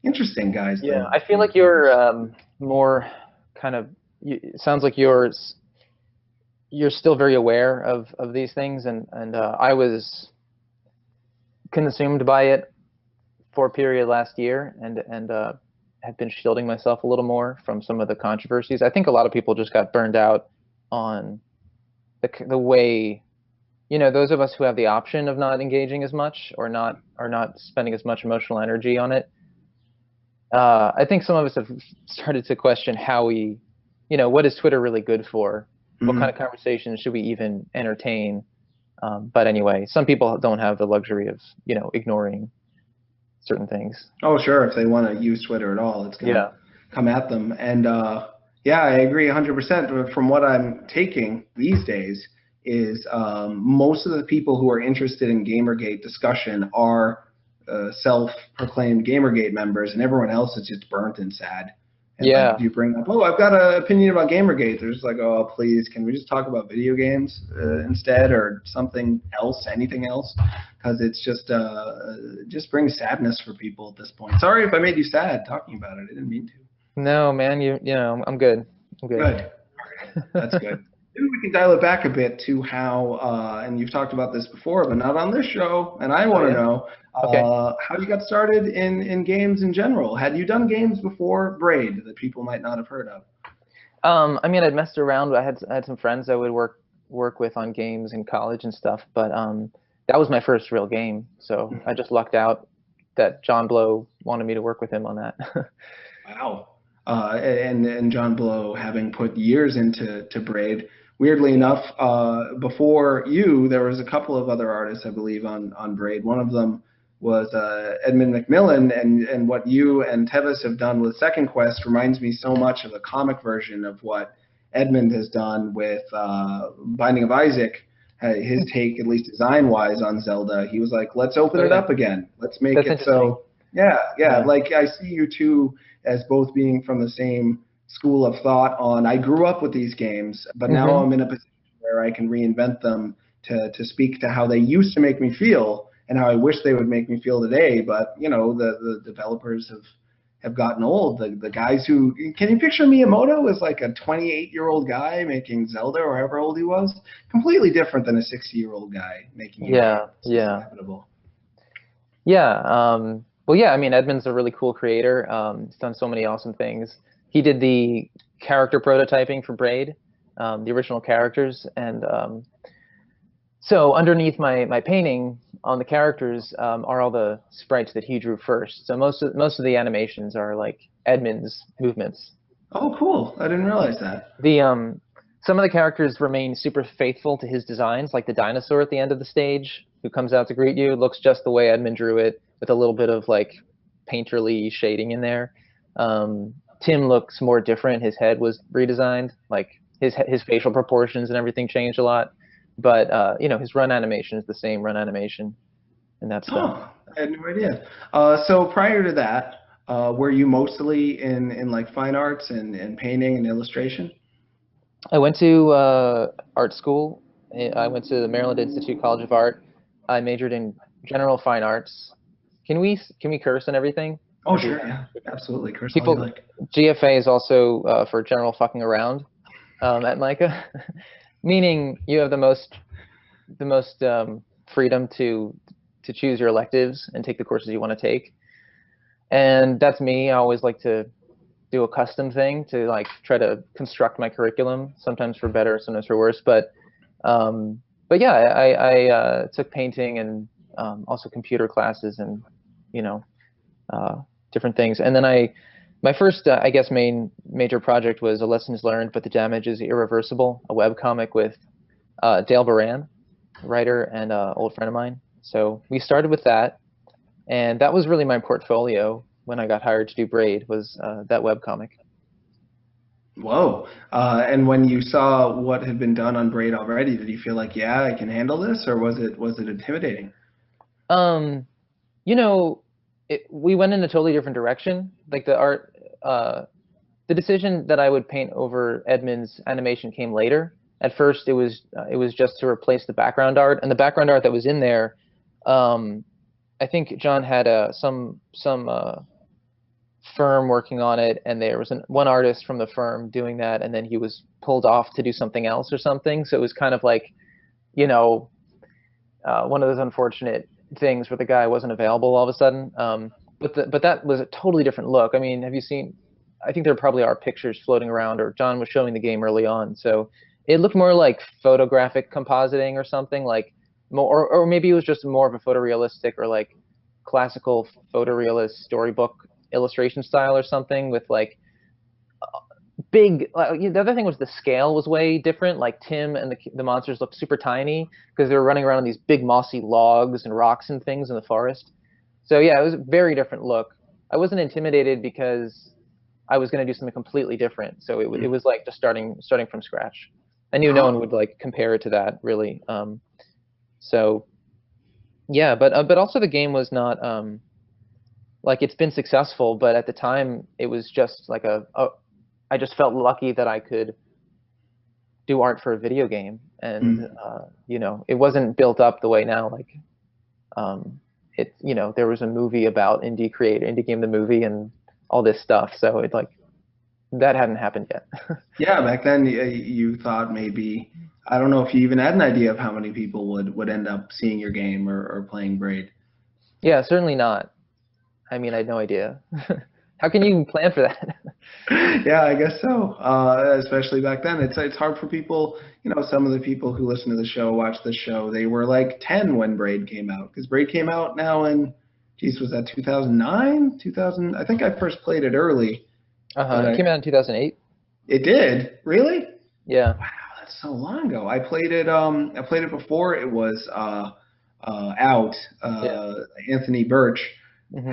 interesting, guys. Yeah, I feel like you're more kind of, it sounds like you're still very aware of these things. And I was consumed by it for a period last year and have been shielding myself a little more from some of the controversies. I think a lot of people just got burned out on the way, you know, those of us who have the option of not engaging as much or not spending as much emotional energy on it. I think some of us have started to question how we, you know, what is Twitter really good for? What kind of conversations should we even entertain? But anyway, some people don't have the luxury of, you know, ignoring certain things. Oh, sure. If they want to use Twitter at all, it's going to come at them. And yeah, I agree 100%. From what I'm taking these days is most of the people who are interested in Gamergate discussion are self-proclaimed Gamergate members, and everyone else is just burnt and sad. And like, you bring up, oh, I've got an opinion about Gamergate. They're just like, oh, please, can we just talk about video games instead, or something else, anything else? Because it's just brings sadness for people at this point. Sorry if I made you sad talking about it. I didn't mean to. No, man, you know, I'm good. Good. All right. That's good. Maybe we can dial it back a bit to how, and you've talked about this before, but not on this show, and I want to know how you got started in games in general. Had you done games before Braid that people might not have heard of? I mean, I'd messed around. I had some friends I would work with on games in college and stuff, but that was my first real game, so I just lucked out that John Blow wanted me to work with him on that. Wow. And John Blow having put years into Braid. Weirdly enough, before you, there was a couple of other artists, I believe, on Braid. One of them was Edmund McMillan, and what you and Tevis have done with Second Quest reminds me so much of the comic version of what Edmund has done with Binding of Isaac. His take, at least design-wise, on Zelda, he was like, let's open it up again. Let's make it so... Yeah. Like, I see you two as both being from the same school of thought on, I grew up with these games, but now I'm in a position where I can reinvent them to speak to how they used to make me feel and how I wish they would make me feel today. But you know, the developers have gotten old. The guys who, can you picture Miyamoto as like a 28-year-old guy making Zelda or however old he was? Completely different than a 60-year-old guy making it. Yeah, yeah. Yeah. Well, yeah, I mean, Edmund's a really cool creator. He's done so many awesome things. He did the character prototyping for Braid, the original characters. And so underneath my painting on the characters are all the sprites that he drew first. So most of the animations are like Edmund's movements. Oh, cool. I didn't realize that. Some of the characters remain super faithful to his designs, like the dinosaur at the end of the stage who comes out to greet you looks just the way Edmund drew it, with a little bit of like painterly shading in there. Tim looks more different. His head was redesigned, like his facial proportions and everything changed a lot. But you know, his run animation is the same run animation, and that's I had no idea. So prior to that, were you mostly in like fine arts and painting and illustration? I went to art school. I went to the Maryland Institute College of Art. I majored in general fine arts. Can we curse and everything? Oh sure, yeah, absolutely. Curse People, all you like. GFA is also for general fucking around at Micah, meaning you have the most freedom to choose your electives and take the courses you want to take. And that's me. I always like to do a custom thing to like try to construct my curriculum, sometimes for better, sometimes for worse. But yeah, I took painting and also computer classes and, you know, different things. And then my first, I guess, major project was a lessons learned, but the damage is irreversible, a webcomic with Dale Baran, writer and old friend of mine. So we started with that, and that was really my portfolio when I got hired to do Braid, was that webcomic. Whoa. And when you saw what had been done on Braid already, did you feel like, yeah, I can handle this, or was it intimidating? You know, we went in a totally different direction. Like the art, the decision that I would paint over Edmund's animation came later. At first, it was just to replace the background art, and the background art that was in there, I think John had some firm working on it, and there was one artist from the firm doing that, and then he was pulled off to do something else or something. So it was kind of like, you know, one of those unfortunate things where the guy wasn't available all of a sudden. But that was a totally different look. I mean, have you seen? I think there probably are pictures floating around, or John was showing the game early on, so it looked more like photographic compositing or something, like more, or maybe it was just more of a photorealistic or like classical photorealist storybook illustration style or something with like big. The other thing was the scale was way different. Like Tim and the monsters looked super tiny because they were running around on these big mossy logs and rocks and things in the forest. So yeah, it was a very different look. I wasn't intimidated because I was going to do something completely different. So it was like just starting from scratch. I knew no one would like compare it to that really. So yeah, but also the game was not like, it's been successful, but at the time it was just like I just felt lucky that I could do art for a video game, and you know, it wasn't built up the way now. Like it, you know, there was a movie about indie game the movie and all this stuff, so it like that hadn't happened yet. Yeah, back then you thought maybe, I don't know if you even had an idea of how many people would end up seeing your game or playing Braid. Yeah, certainly not. I mean, I had no idea. How can you plan for that? Yeah, I guess so. Especially back then, it's hard for people. You know, some of the people who listen to the show, watch the show, they were like 10 when Braid came out, because Braid came out now in, geez, was that 2009? 2000? I think I first played it early. It came out in 2008. It did? Really? Yeah. Wow, that's so long ago. I played it before it was out. Anthony Birch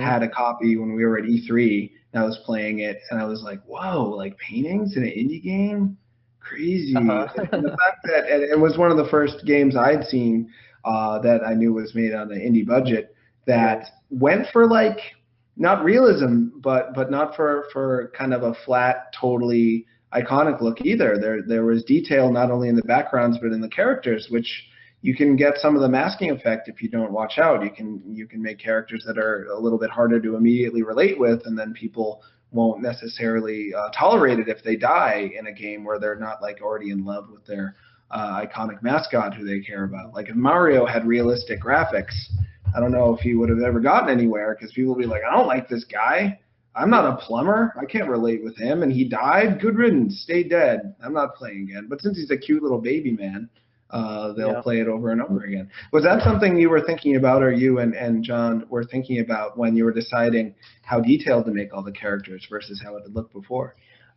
had a copy when we were at E3, and I was playing it, and I was like, whoa, like paintings in an indie game? Crazy. And the fact that it was one of the first games I'd seen that I knew was made on an indie budget that went for like, not realism, but not for kind of a flat, totally iconic look either. There was detail not only in the backgrounds but in the characters, which, you can get some of the masking effect if you don't watch out. You can make characters that are a little bit harder to immediately relate with, and then people won't necessarily tolerate it if they die in a game where they're not like already in love with their iconic mascot who they care about. Like if Mario had realistic graphics, I don't know if he would have ever gotten anywhere, because people would be like, I don't like this guy. I'm not a plumber. I can't relate with him. And he died. Good riddance. Stay dead. I'm not playing again. But since he's a cute little baby man, they'll play it over and over again. Was that something you were thinking about, or you and John were thinking about when you were deciding how detailed to make all the characters versus how it had looked before?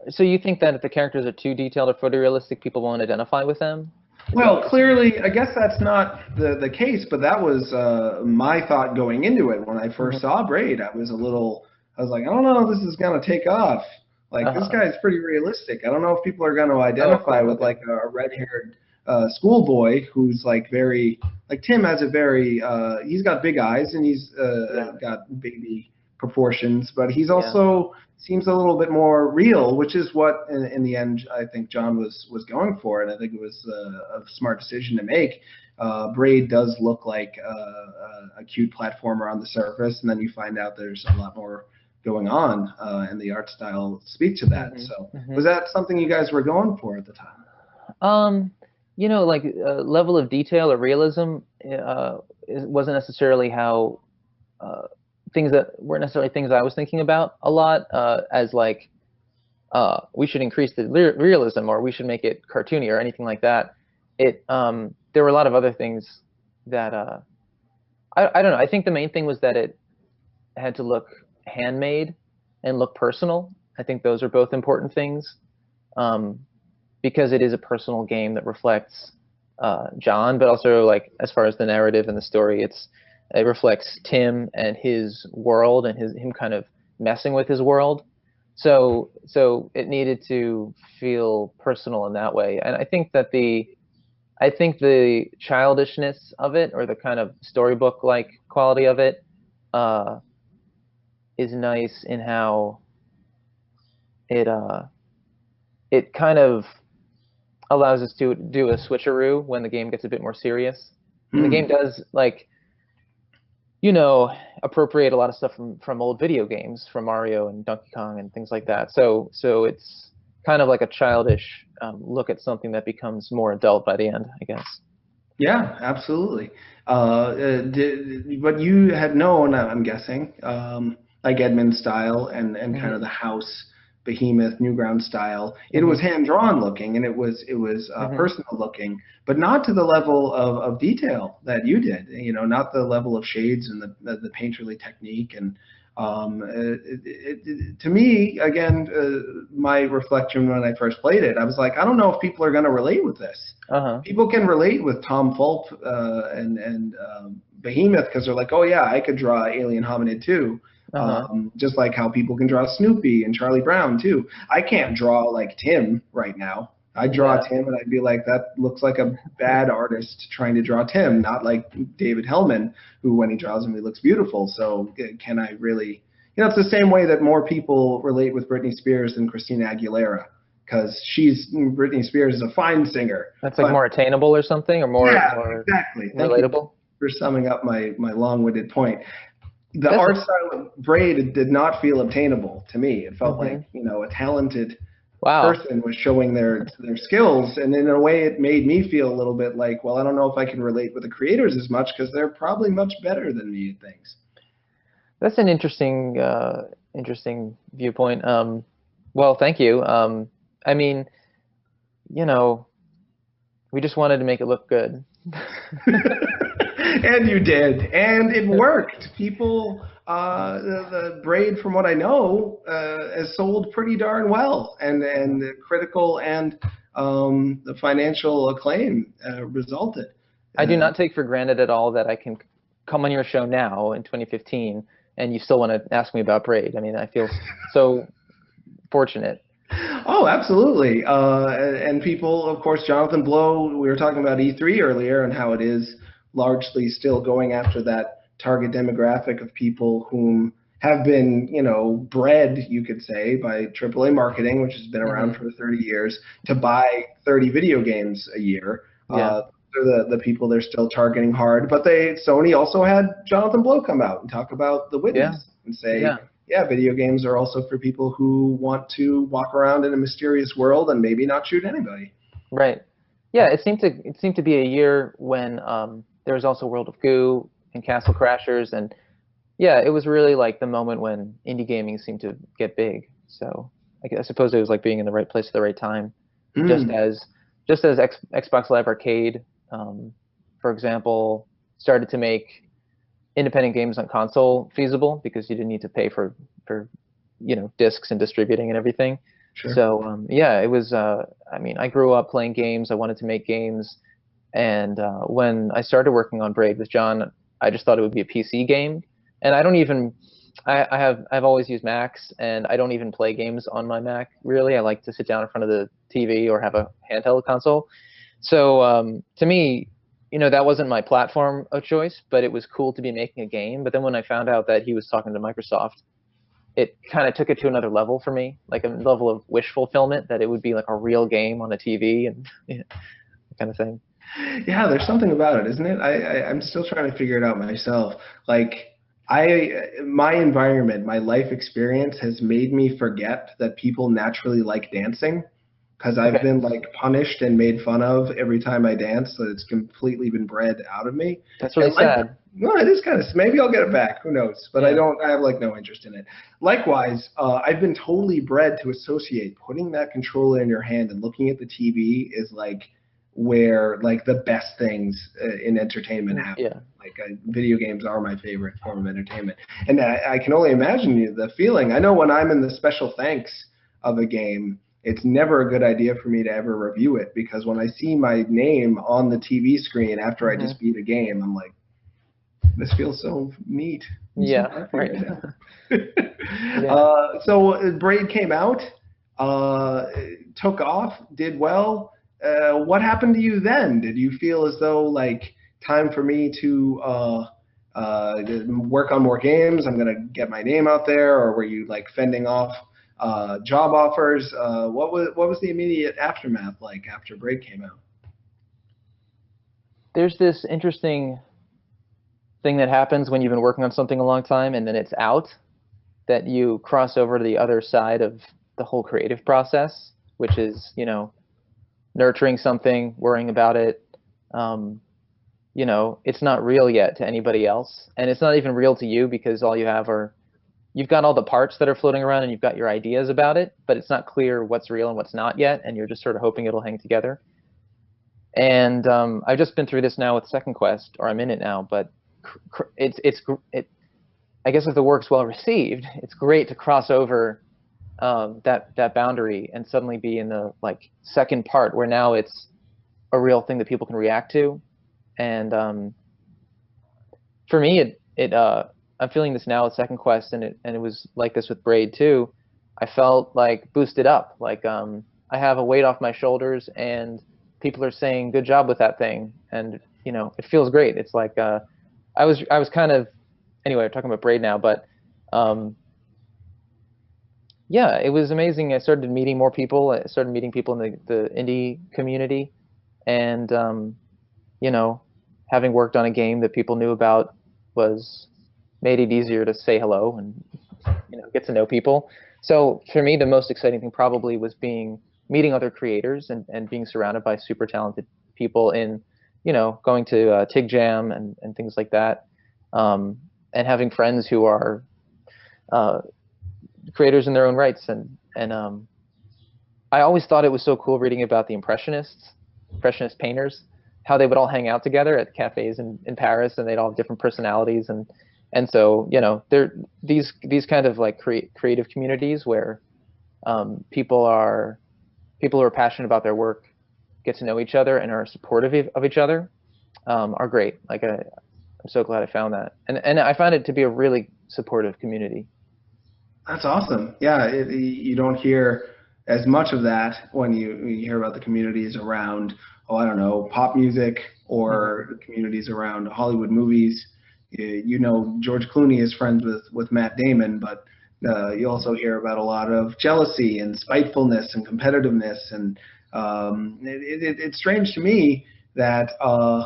So you think that if the characters are too detailed or photorealistic, people won't identify with them? Well, clearly, I guess that's not the case, but that was my thought going into it. When I first saw Braid, I was like, I don't know if this is going to take off. Like, this guy's pretty realistic. I don't know if people are going to identify with, like, a red-haired schoolboy who's, like, very... Like, Tim has a very... he's got big eyes, and he's got baby proportions, but he's also... seems a little bit more real, which is what, in the end, I think John was going for, and I think it was a smart decision to make. Braid does look like a cute platformer on the surface, and then you find out there's a lot more going on, and the art style speaks to that. So was that something you guys were going for at the time? You know, like level of detail or realism wasn't necessarily how things that weren't necessarily things I was thinking about a lot, as like we should increase the realism, or we should make it cartoony, or anything like that. There were a lot of other things that I don't know. I think the main thing was that it had to look handmade and look personal. I think those are both important things, because it is a personal game that reflects John, but also, like, as far as the narrative and the story, it reflects Tim and his world, and him kind of messing with his world. So it needed to feel personal in that way. And I think the childishness of it, or the kind of storybook-like quality of it, is nice in how it kind of allows us to do a switcheroo when the game gets a bit more serious. And the game does, like, you know, appropriate a lot of stuff from old video games, from Mario and Donkey Kong and things like that. So it's kind of like a childish look at something that becomes more adult by the end, I guess. Yeah, absolutely. But you had known, I'm guessing, like Edmund style and kind of the house behemoth Newground style. It was hand drawn looking, and it was personal looking, but not to the level of detail that you did. You know, not the level of shades and the painterly technique. And to me, again, my reflection when I first played it, I was like, I don't know if people are going to relate with this. People can relate with Tom Fulp and Behemoth, because they're like, oh yeah, I could draw Alien Hominid too. Just like how people can draw Snoopy and Charlie Brown too. I can't draw like Tim right now. I'd draw Tim and I'd be like, that looks like a bad artist trying to draw Tim, not like David Hellman, who when he draws him, he looks beautiful. So can I really, you know, it's the same way that more people relate with Britney Spears than Christina Aguilera, because Britney Spears is a fine singer. That's like more attainable or something, or more, more exactly. relatable? For summing up my long-winded point. The art style of Braid did not feel obtainable to me. It felt like, you know, a talented person was showing their skills, and in a way it made me feel a little bit like, well, I don't know if I can relate with the creators as much, because they're probably much better than me at things. That's an interesting viewpoint. Well, thank you. I mean, you know, we just wanted to make it look good. And you did, and it worked. People, the Braid, from what I know, has sold pretty darn well, and the critical and the financial acclaim resulted. I do not take for granted at all that I can come on your show now in 2015, and you still want to ask me about Braid. I mean, I feel so fortunate. Oh, absolutely. And people, of course, Jonathan Blow, we were talking about E3 earlier and how it is largely still going after that target demographic of people whom have been, you know, bred, you could say, by AAA marketing, which has been around for 30 years, to buy 30 video games a year. are the people they're still targeting hard. But Sony also had Jonathan Blow come out and talk about The Witness and say, yeah, video games are also for people who want to walk around in a mysterious world and maybe not shoot anybody. Right. Yeah, it seemed to be a year when there was also World of Goo and Castle Crashers, and yeah, it was really like the moment when indie gaming seemed to get big. So I suppose it was like being in the right place at the right time. Just as Xbox Live Arcade, for example, started to make independent games on console feasible because you didn't need to pay for discs and distributing and everything. Sure. So yeah, it was. I mean, I grew up playing games. I wanted to make games, and when I started working on Braid with John, I just thought it would be a PC game. And I don't even. I've always used Macs, and I don't even play games on my Mac. Really, I like to sit down in front of the TV or have a handheld console. So to me, that wasn't my platform of choice, but it was cool to be making a game. But then when I found out that he was talking to Microsoft, it kind of took it to another level for me, like a level of wish fulfillment, that it would be like a real game on a TV and that kind of thing. Yeah, there's something about it, isn't it? I'm still trying to figure it out myself. Like, my environment, my life experience has made me forget that people naturally like dancing, because I've been like punished and made fun of every time I dance, so it's completely been bred out of me. That's really sad. No, it is kind of. Maybe I'll get it back. Who knows? But I have like no interest in it. Likewise, I've been totally bred to associate putting that controller in your hand and looking at the TV is like where like the best things in entertainment happen. Yeah. Like video games are my favorite form of entertainment, and I can only imagine the feeling. I know when I'm in the special thanks of a game, it's never a good idea for me to ever review it, because when I see my name on the TV screen after I just beat a game, I'm like, this feels so neat. Yeah, right. So Braid came out, took off, did well. What happened to you then? Did you feel as though like time for me to work on more games? I'm gonna get my name out there, or were you like fending off job offers? What was the immediate aftermath like after Braid came out? There's this interesting thing that happens when you've been working on something a long time and then it's out, that you cross over to the other side of the whole creative process, which is, nurturing something, worrying about it. It's not real yet to anybody else, and it's not even real to you, because all you have you've got all the parts that are floating around and you've got your ideas about it, but it's not clear what's real and what's not yet, and you're just sort of hoping it'll hang together. And I've just been through this now with Second Quest, or I'm in it now, but I guess if the work's well received, it's great to cross over that boundary and suddenly be in the like second part, where now it's a real thing that people can react to. And for me, I'm feeling this now with Second Quest, and it was like this with Braid too. I felt like boosted up, like I have a weight off my shoulders, and people are saying good job with that thing, and it feels great. It's like I was kind of, anyway, we're talking about Braid now, but yeah, it was amazing. I started meeting more people. I started meeting people in the indie community, and having worked on a game that people knew about made it easier to say hello and get to know people. So for me, the most exciting thing probably was meeting other creators and being surrounded by super talented people in going to TIG Jam and things like that, and having friends who are creators in their own rights. And I always thought it was so cool reading about the impressionist painters, how they would all hang out together at cafes in Paris, and they'd all have different personalities, and so they're these kind of like creative communities where people who are passionate about their work get to know each other and are supportive of each other, are great. Like I'm so glad I found that, and I found it to be a really supportive community. That's awesome. Yeah, you don't hear as much of that when you hear about the communities around, I don't know, pop music, or the communities around Hollywood movies. George Clooney is friends with Matt Damon, but you also hear about a lot of jealousy and spitefulness and competitiveness, and it's strange to me that a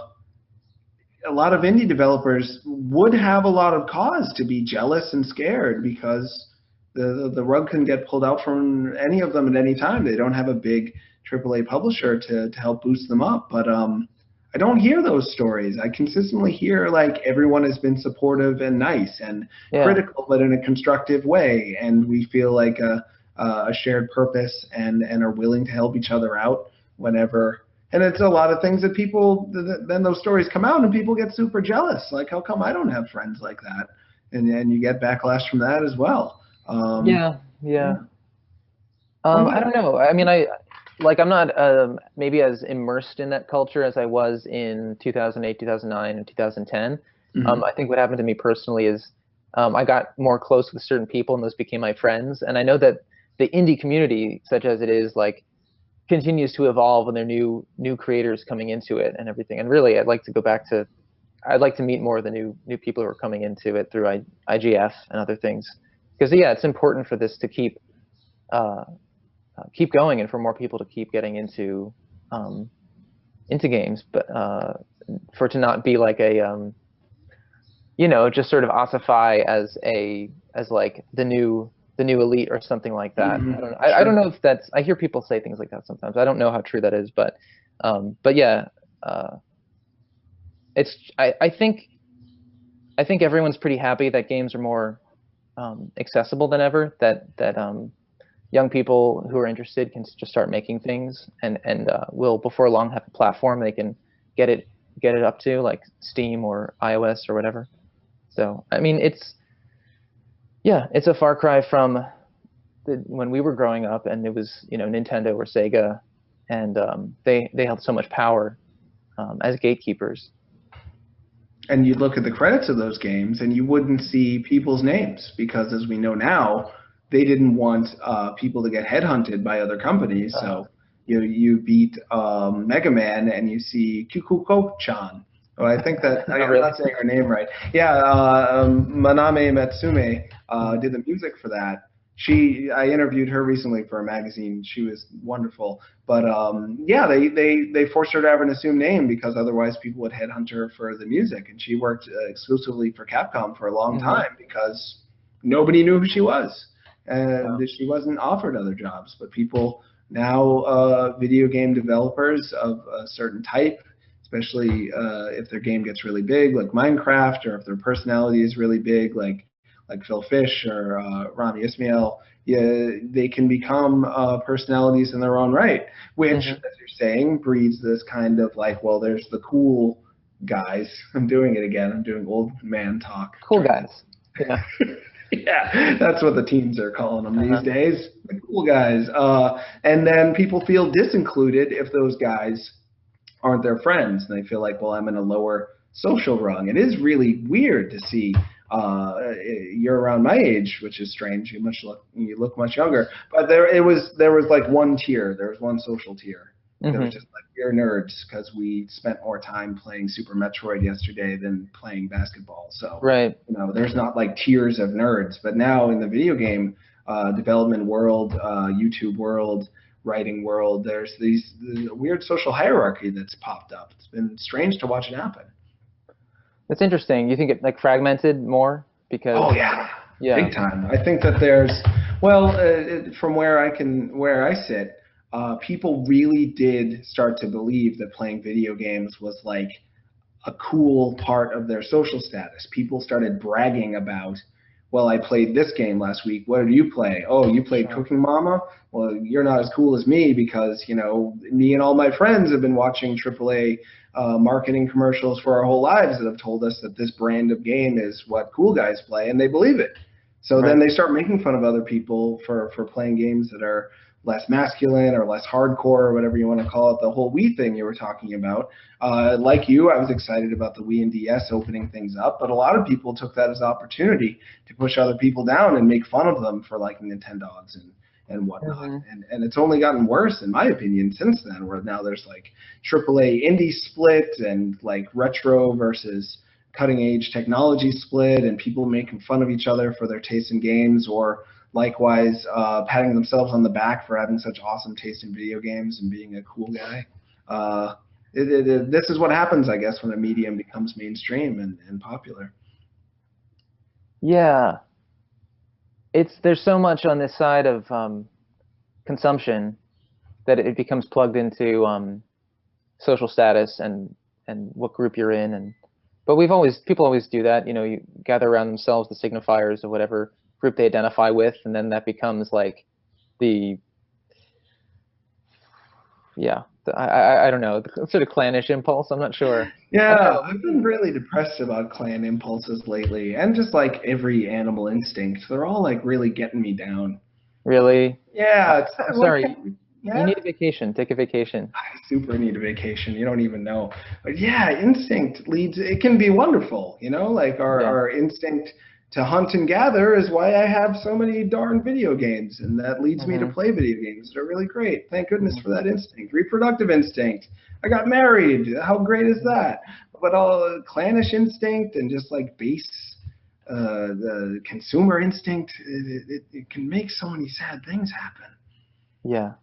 lot of indie developers would have a lot of cause to be jealous and scared because the rug can get pulled out from any of them at any time. They don't have a big AAA publisher to help boost them up. But I don't hear those stories. I consistently hear like everyone has been supportive and nice and critical, but in a constructive way. And we feel like a shared purpose and are willing to help each other out whenever. And it's a lot of things that people, then those stories come out and people get super jealous. Like, how come I don't have friends like that? And you get backlash from that as well. I don't know. I mean, I'm not maybe as immersed in that culture as I was in 2008, 2009, and 2010. I think what happened to me personally is I got more close with certain people and those became my friends. And I know that the indie community, such as it is, like, continues to evolve and there are new creators coming into it and everything. And really, I'd like to meet more of the new people who are coming into it through IGF and other things. Because it's important for this to keep going and for more people to keep getting into games, but for it to not be like a just sort of ossify as like the new elite or something like that. I don't know if that's, I hear people say things like that sometimes. I don't know how true that is, but yeah, I think everyone's pretty happy that games are more accessible than ever, that young people who are interested can just start making things and will before long have a platform they can get it up to, like Steam or iOS or whatever. So I mean, it's a far cry from when we were growing up and it was Nintendo or Sega, and they held so much power as gatekeepers. And you look at the credits of those games and you wouldn't see people's names because, as we know now, they didn't want people to get headhunted by other companies. So you beat Mega Man and you see Kyukuko-chan. Well, I think that I'm not saying her name right. Yeah, Maname Matsume did the music for that. I interviewed her recently for a magazine. She was wonderful. But they forced her to have an assumed name because otherwise people would headhunt her for the music. And she worked exclusively for Capcom for a long time because nobody knew who she was. And she wasn't offered other jobs. But people now, video game developers of a certain type, especially if their game gets really big, like Minecraft, or if their personality is really big, like Phil Fish or Rami Ismail, they can become personalities in their own right, which, as you're saying, breeds this kind of like, well, there's the cool guys. I'm doing it again. I'm doing old man talk. Cool guys. Yeah. Yeah, that's what the teens are calling them these days, the cool guys. And then people feel disincluded if those guys aren't their friends. And they feel like, well, I'm in a lower social rung. It is really weird to see you're around my age, which is strange. You look much younger. But there was like one tier. There was one social tier. There was just like, we're nerds because we spent more time playing Super Metroid yesterday than playing basketball. So there's not like tiers of nerds. But now in the video game development world, YouTube world, writing world, there's this weird social hierarchy that's popped up. It's been strange to watch it happen. That's interesting. You think it like fragmented more because? Yeah, big time. I think that there's from where I sit, people really did start to believe that playing video games was like a cool part of their social status. People started bragging about, well, I played this game last week. What did you play? Oh, you played Cooking Mama? Well, you're not as cool as me because, me and all my friends have been watching AAA marketing commercials for our whole lives that have told us that this brand of game is what cool guys play, and they believe it. So then they start making fun of other people for playing games that are less masculine or less hardcore or whatever you want to call it, the whole Wii thing you were talking about. Like you, I was excited about the Wii and DS opening things up, but a lot of people took that as an opportunity to push other people down and make fun of them for liking Nintendogs and whatnot. And it's only gotten worse, in my opinion, since then, where now there's like AAA indie split and like retro versus cutting edge technology split, and people making fun of each other for their taste in games, or likewise patting themselves on the back for having such awesome taste in video games and being a cool guy. this is what happens, I guess, when a medium becomes mainstream and popular. Yeah. There's so much on this side of consumption that it becomes plugged into social status and what group you're in, but people always do that. You gather around themselves the signifiers of whatever group they identify with, and then that becomes like I don't know, the sort of clannish impulse. I'm not sure. Yeah, I've been really depressed about clan impulses lately, and just like every animal instinct. They're all like really getting me down. Really? Yeah. I'm sorry. Yeah. You need a vacation. Take a vacation. I super need a vacation. You don't even know. But yeah, instinct leads. It can be wonderful. Like our instinct to hunt and gather is why I have so many darn video games, and that leads me to play video games that are really great. Thank goodness for that instinct. Reproductive instinct. I got married. How great is that? But all clannish instinct and just like base the consumer instinct, it can make so many sad things happen. Yeah.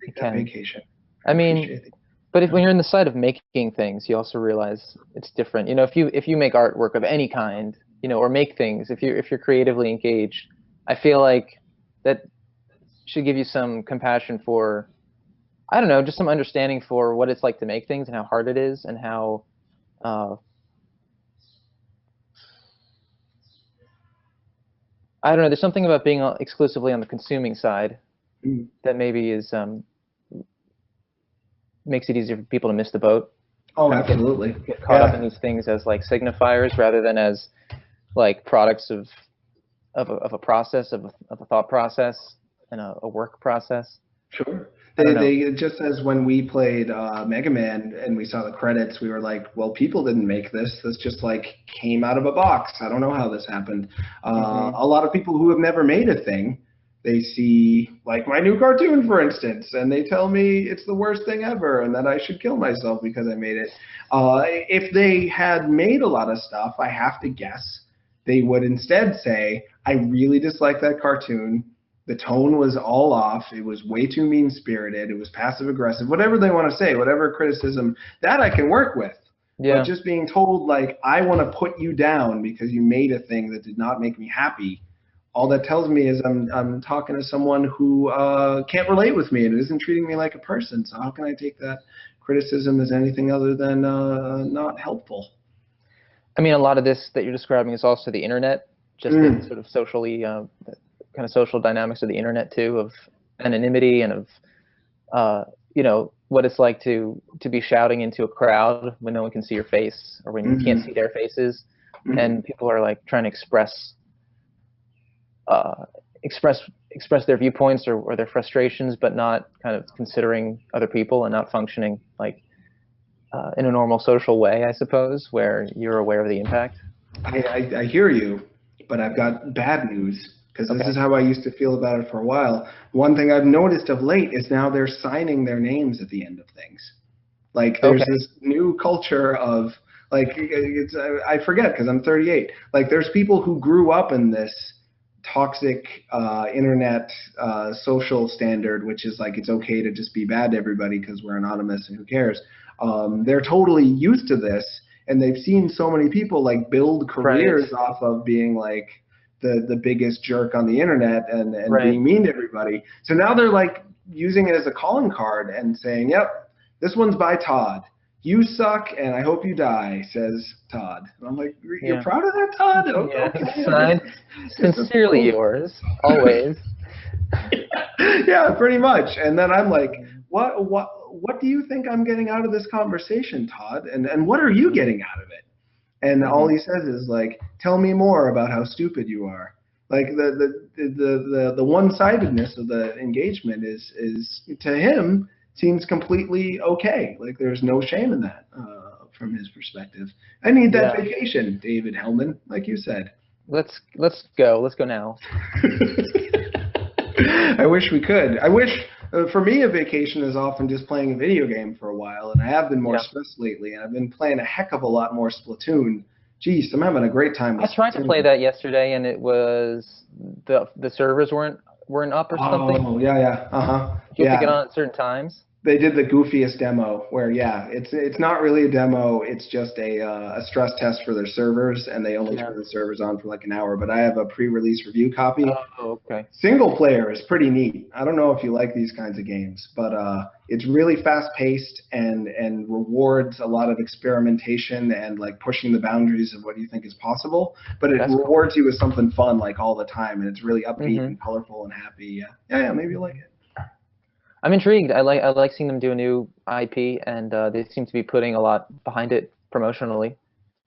Take that vacation. I mean, but when you're in the side of making things, you also realize it's different. If you make artwork of any kind, or make things, if you're creatively engaged, I feel like that should give you some compassion for, I don't know, just some understanding for what it's like to make things and how hard it is, and how I don't know, there's something about being exclusively on the consuming side that maybe makes it easier for people to miss the boat. Oh, absolutely. Get caught up in these things as like signifiers rather than as like products of a process, of a thought process and a work process. Sure. They just as when we played Mega Man and we saw the credits, we were like, well, people didn't make this. This just like came out of a box. I don't know how this happened. A lot of people who have never made a thing, they see like my new cartoon, for instance, and they tell me it's the worst thing ever and that I should kill myself because I made it. If they had made a lot of stuff, I have to guess they would instead say, I really dislike that cartoon. The tone was all off. It was way too mean-spirited. It was passive-aggressive. Whatever they want to say, whatever criticism, that I can work with. Yeah. But just being told, like, I want to put you down because you made a thing that did not make me happy, all that tells me is I'm talking to someone who can't relate with me and isn't treating me like a person. So how can I take that criticism as anything other than not helpful? I mean, a lot of this that you're describing is also the internet, just the sort of socially, kind of social dynamics of the internet too, of anonymity and of, what it's like to be shouting into a crowd when no one can see your face or when you can't see their faces, and people are like trying to express their viewpoints or their frustrations, but not kind of considering other people and not functioning like in a normal social way, I suppose, where you're aware of the impact. I hear you, but I've got bad news, because this is how I used to feel about it for a while. One thing I've noticed of late is now they're signing their names at the end of things. Like there's this new culture of like, I forget because I'm 38. Like there's people who grew up in this toxic internet social standard, which is like it's okay to just be bad to everybody because we're anonymous and who cares. They're totally used to this, and they've seen so many people like build careers off of being like the biggest jerk on the internet and being mean to everybody. So now they're like using it as a calling card and saying, yep, this one's by Todd. You suck, and I hope you die, says Todd. And I'm like, you're proud of that, Todd? Okay. Signed, sincerely yours, always. Yeah, pretty much. And then I'm like, what do you think I'm getting out of this conversation, Todd? And what are you getting out of it? And all he says is like, tell me more about how stupid you are. Like the one-sidedness of the engagement is to him seems completely okay. Like there's no shame in that from his perspective. I need that vacation, David Hellman, like you said. Let's go. Let's go now. I wish we could. I wish, for me, a vacation is often just playing a video game for a while, and I have been more stressed lately, and I've been playing a heck of a lot more Splatoon. Jeez, I'm having a great time with I tried to play that yesterday, and it was the servers weren't up or something. Oh, yeah. Uh-huh. You have to get on at certain times. They did the goofiest demo where, yeah, it's not really a demo. It's just a stress test for their servers, and they only turn the servers on for like an hour. But I have a pre-release review copy. Oh, okay. Single player is pretty neat. I don't know if you like these kinds of games, but it's really fast-paced and rewards a lot of experimentation and like pushing the boundaries of what you think is possible. But it rewards you with something fun like all the time, and it's really upbeat and colorful and happy. Yeah, maybe you like it. I'm intrigued. I like seeing them do a new IP, and they seem to be putting a lot behind it promotionally.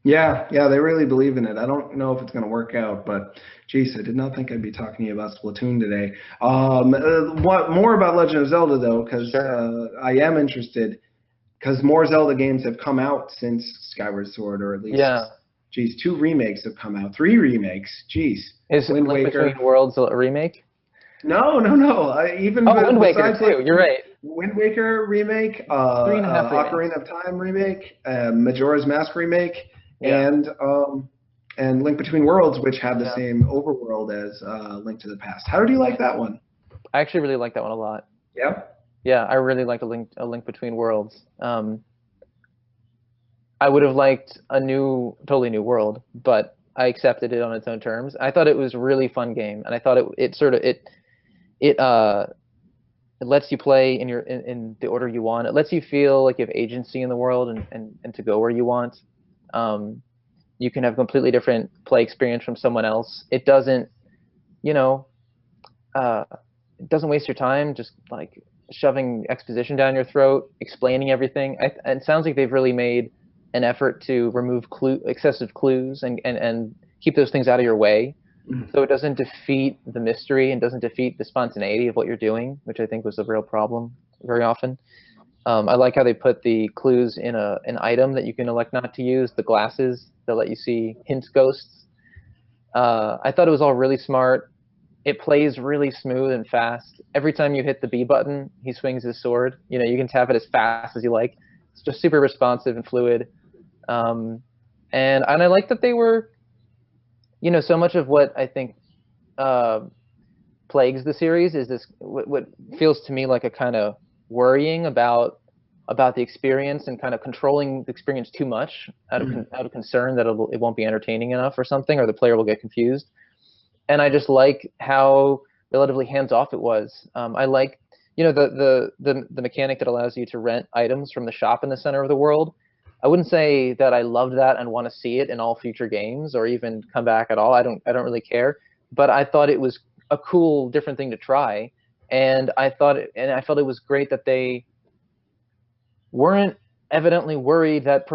Yeah, they really believe in it. I don't know if it's going to work out, but geez, I did not think I'd be talking to you about Splatoon today. What more about Legend of Zelda though? Because I am interested. Because more Zelda games have come out since Skyward Sword, or at least geez, 2 remakes have come out. 3 remakes. Geez. Is Wind Link Waker. Between Worlds a remake? No. Wind Waker too. You're right. Wind Waker remake, 3.5 Ocarina of Time remake, Majora's Mask remake, and Link Between Worlds, which had the same overworld as Link to the Past. How did you like that one? I actually really like that one a lot. Yeah. Yeah, I really liked a Link Between Worlds. I would have liked a totally new world, but I accepted it on its own terms. I thought it was a really fun game, and I thought it lets you play in the order you want. It lets you feel like you have agency in the world and to go where you want. You can have a completely different play experience from someone else. It doesn't, it doesn't waste your time just like shoving exposition down your throat, explaining everything. It sounds like they've really made an effort to remove excessive clues and keep those things out of your way. So it doesn't defeat the mystery and doesn't defeat the spontaneity of what you're doing, which I think was a real problem very often. I like how they put the clues in an item that you can elect not to use, the glasses that let you see hint ghosts. I thought it was all really smart. It plays really smooth and fast. Every time you hit the B button, he swings his sword. You can tap it as fast as you like. It's just super responsive and fluid. And I like that they were, so much of what I think plagues the series is this what feels to me like a kind of worrying about the experience and kind of controlling the experience too much out of concern that it won't be entertaining enough or something, or the player will get confused. And I just like how relatively hands-off it was. I like, the mechanic that allows you to rent items from the shop in the center of the world. I wouldn't say that I loved that and want to see it in all future games or even come back at all. I don't really care. But I thought it was a cool, different thing to try. And I felt it was great that they weren't evidently worried that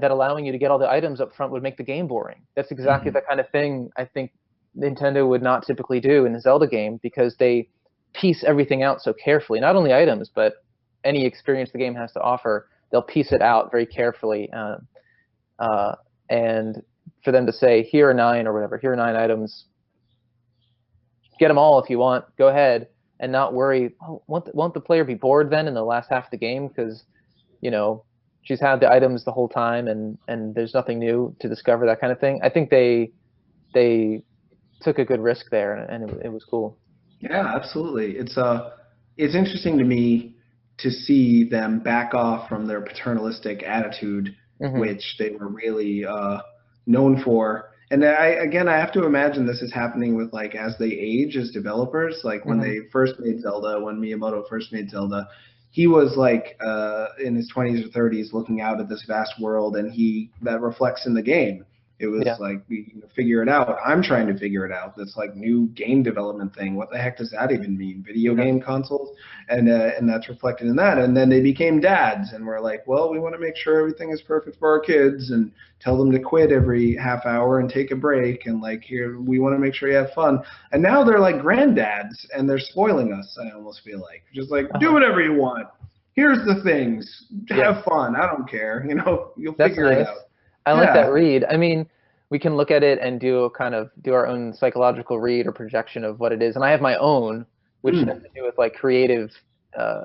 allowing you to get all the items up front would make the game boring. That's exactly the kind of thing I think Nintendo would not typically do in a Zelda game, because they piece everything out so carefully. Not only items, but any experience the game has to offer, they'll piece it out very carefully. And for them to say, here are 9 or whatever, here are 9 items, get them all if you want, go ahead, and not worry, won't the player be bored then in the last half of the game because, she's had the items the whole time and there's nothing new to discover, that kind of thing. I think they took a good risk there, and it was cool. Yeah, absolutely. It's interesting to me to see them back off from their paternalistic attitude, which they were really known for. And I have to imagine this is happening with, like, as they age as developers. Like when they first made Zelda, when Miyamoto first made Zelda, he was like in his 20s or 30s looking out at this vast world, and that reflects in the game. It was like, figure it out. I'm trying to figure it out. This like new game development thing. What the heck does that even mean? Video game consoles, and that's reflected in that. And then they became dads, and we're like, well, we want to make sure everything is perfect for our kids, and tell them to quit every half hour and take a break, and like, here, we want to make sure you have fun. And now they're like granddads, and they're spoiling us. I almost feel like just like, do whatever you want. Here's the things. Have fun. I don't care. You'll figure it out. I like that read. I mean, we can look at it and do our own psychological read or projection of what it is. And I have my own, which has to do with like creative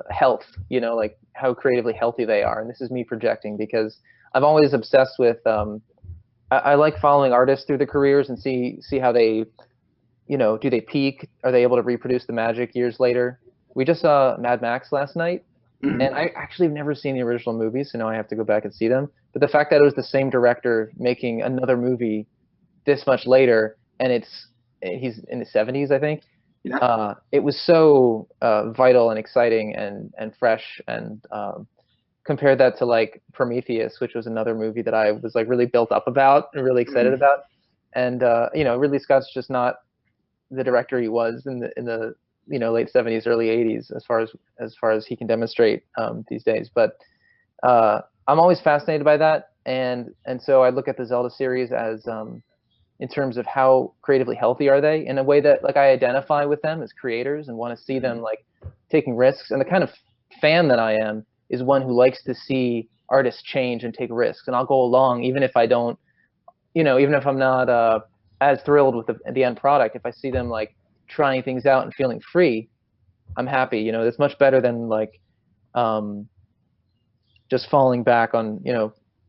health, like how creatively healthy they are. And this is me projecting, because I'm always obsessed with, I like following artists through their careers and see how they, do they peak? Are they able to reproduce the magic years later? We just saw Mad Max last night. And I actually have never seen the original movie, so now I have to go back and see them. But the fact that it was the same director making another movie this much later, and he's in the 70s, I think. Yeah. It was so vital and exciting and fresh, and compared that to like Prometheus, which was another movie that I was like really built up about and really excited about. And Ridley Scott's just not the director he was in the late 70s, early 80s, as far as he can demonstrate these days. But I'm always fascinated by that, and so I look at the Zelda series as in terms of how creatively healthy are they, in a way that like I identify with them as creators and want to see them like taking risks. And the kind of fan that I am is one who likes to see artists change and take risks, and I'll go along even if I don't, even if I'm not as thrilled with the end product. If I see them like trying things out and feeling free, I'm happy. It's much better than like just falling back on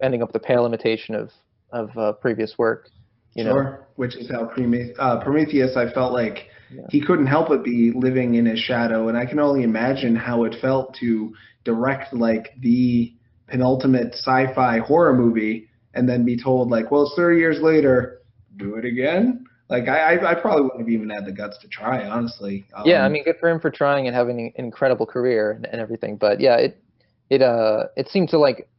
ending up with a pale imitation of previous work. Sure, which is how Prometheus, I felt like he couldn't help but be living in his shadow, and I can only imagine how it felt to direct like the penultimate sci-fi horror movie and then be told like, well, it's 30 years later, do it again. Like I probably wouldn't have even had the guts to try, honestly. Yeah, I mean, good for him for trying and having an incredible career and everything. But yeah, it seemed to like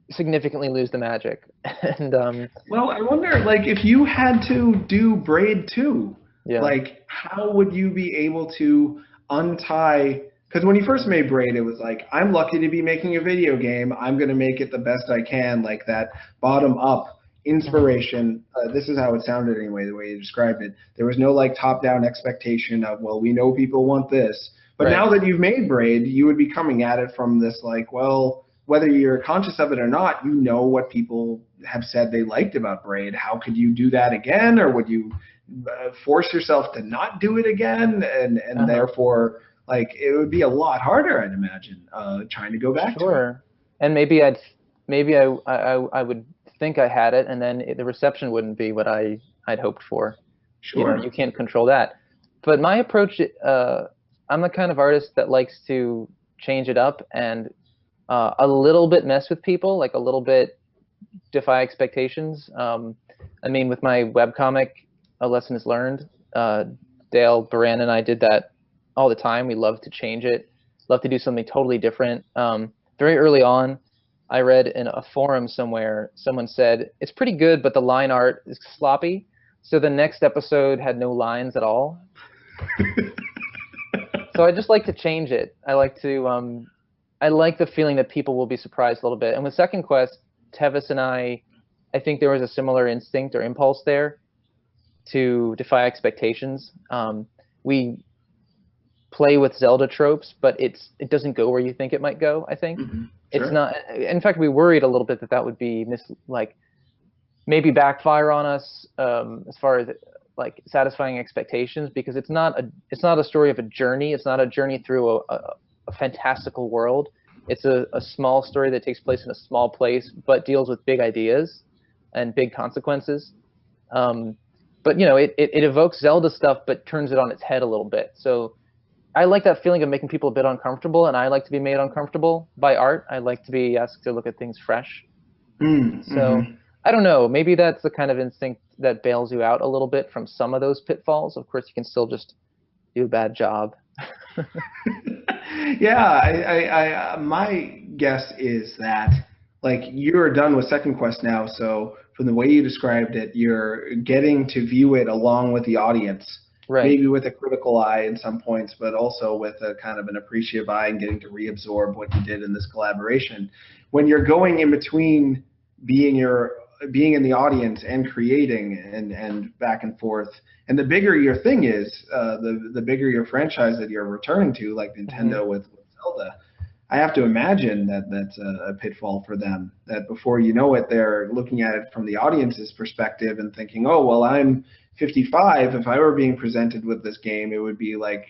significantly lose the magic. And well, I wonder like if you had to do Braid 2, yeah. like how would you be able to untie? Because when you first made Braid, it was like, I'm lucky to be making a video game. I'm going to make it the best I can, like that bottom-up inspiration. This is how it sounded anyway, the way you described it. There was no like top-down expectation of, well, we know people want this. But Right. now that you've made Braid, you would be coming at it from this like, well, whether you're conscious of it or not, you know what people have said they liked about Braid. How could you do that again? Or would you force yourself to not do it again? And therefore, like, it would be a lot harder, I'd imagine, trying to go back to it. Sure. And maybe I would think I had it, and then the reception wouldn't be what I'd hoped for. Sure. You can't control that. But my approach, I'm the kind of artist that likes to change it up and a little bit mess with people, like a little bit defy expectations. I mean, with my webcomic, A Lesson is Learned, Dale Baran and I did that all the time. We love to change it, love to do something totally different. Very early on, I read in a forum somewhere, someone said, it's pretty good, but the line art is sloppy. So the next episode had no lines at all. So I just like to change it. I like the feeling that people will be surprised a little bit. And with Second Quest, Tevis and I think there was a similar instinct or impulse there to defy expectations. We play with Zelda tropes, but it doesn't go where you think it might go, I think. Mm-hmm. It's Sure. not. In fact, we worried a little bit that would be maybe backfire on us as far as like satisfying expectations, because it's not a story of a journey. It's not a journey through a fantastical world. It's a small story that takes place in a small place, but deals with big ideas and big consequences. But it evokes Zelda stuff, but turns it on its head a little bit. So I like that feeling of making people a bit uncomfortable, and I like to be made uncomfortable by art. I like to be asked to look at things fresh. Mm-hmm. So I don't know. Maybe that's the kind of instinct that bails you out a little bit from some of those pitfalls. Of course, you can still just do a bad job. Yeah, my guess is that like you're done with Second Quest now, so from the way you described it, you're getting to view it along with the audience. Right. Maybe with a critical eye in some points, but also with a kind of an appreciative eye and getting to reabsorb what you did in this collaboration. When you're going in between being in the audience and creating and back and forth, and the bigger your thing is, the bigger your franchise that you're returning to, like Nintendo with Zelda, I have to imagine that that's a pitfall for them, that before you know it, they're looking at it from the audience's perspective and thinking, oh, well, I'm 55. If I were being presented with this game, it would be like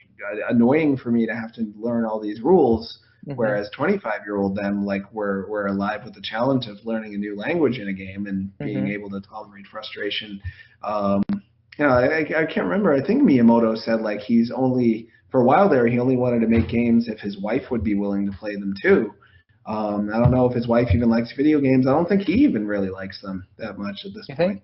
annoying for me to have to learn all these rules. Mm-hmm. Whereas 25-year-old them, like we're alive with the challenge of learning a new language in a game and being able to tolerate frustration. And Yeah, I can't remember. I think Miyamoto said like he's only for a while there he only wanted to make games if his wife would be willing to play them too. I don't know if his wife even likes video games. I don't think he even really likes them that much at this You point. think?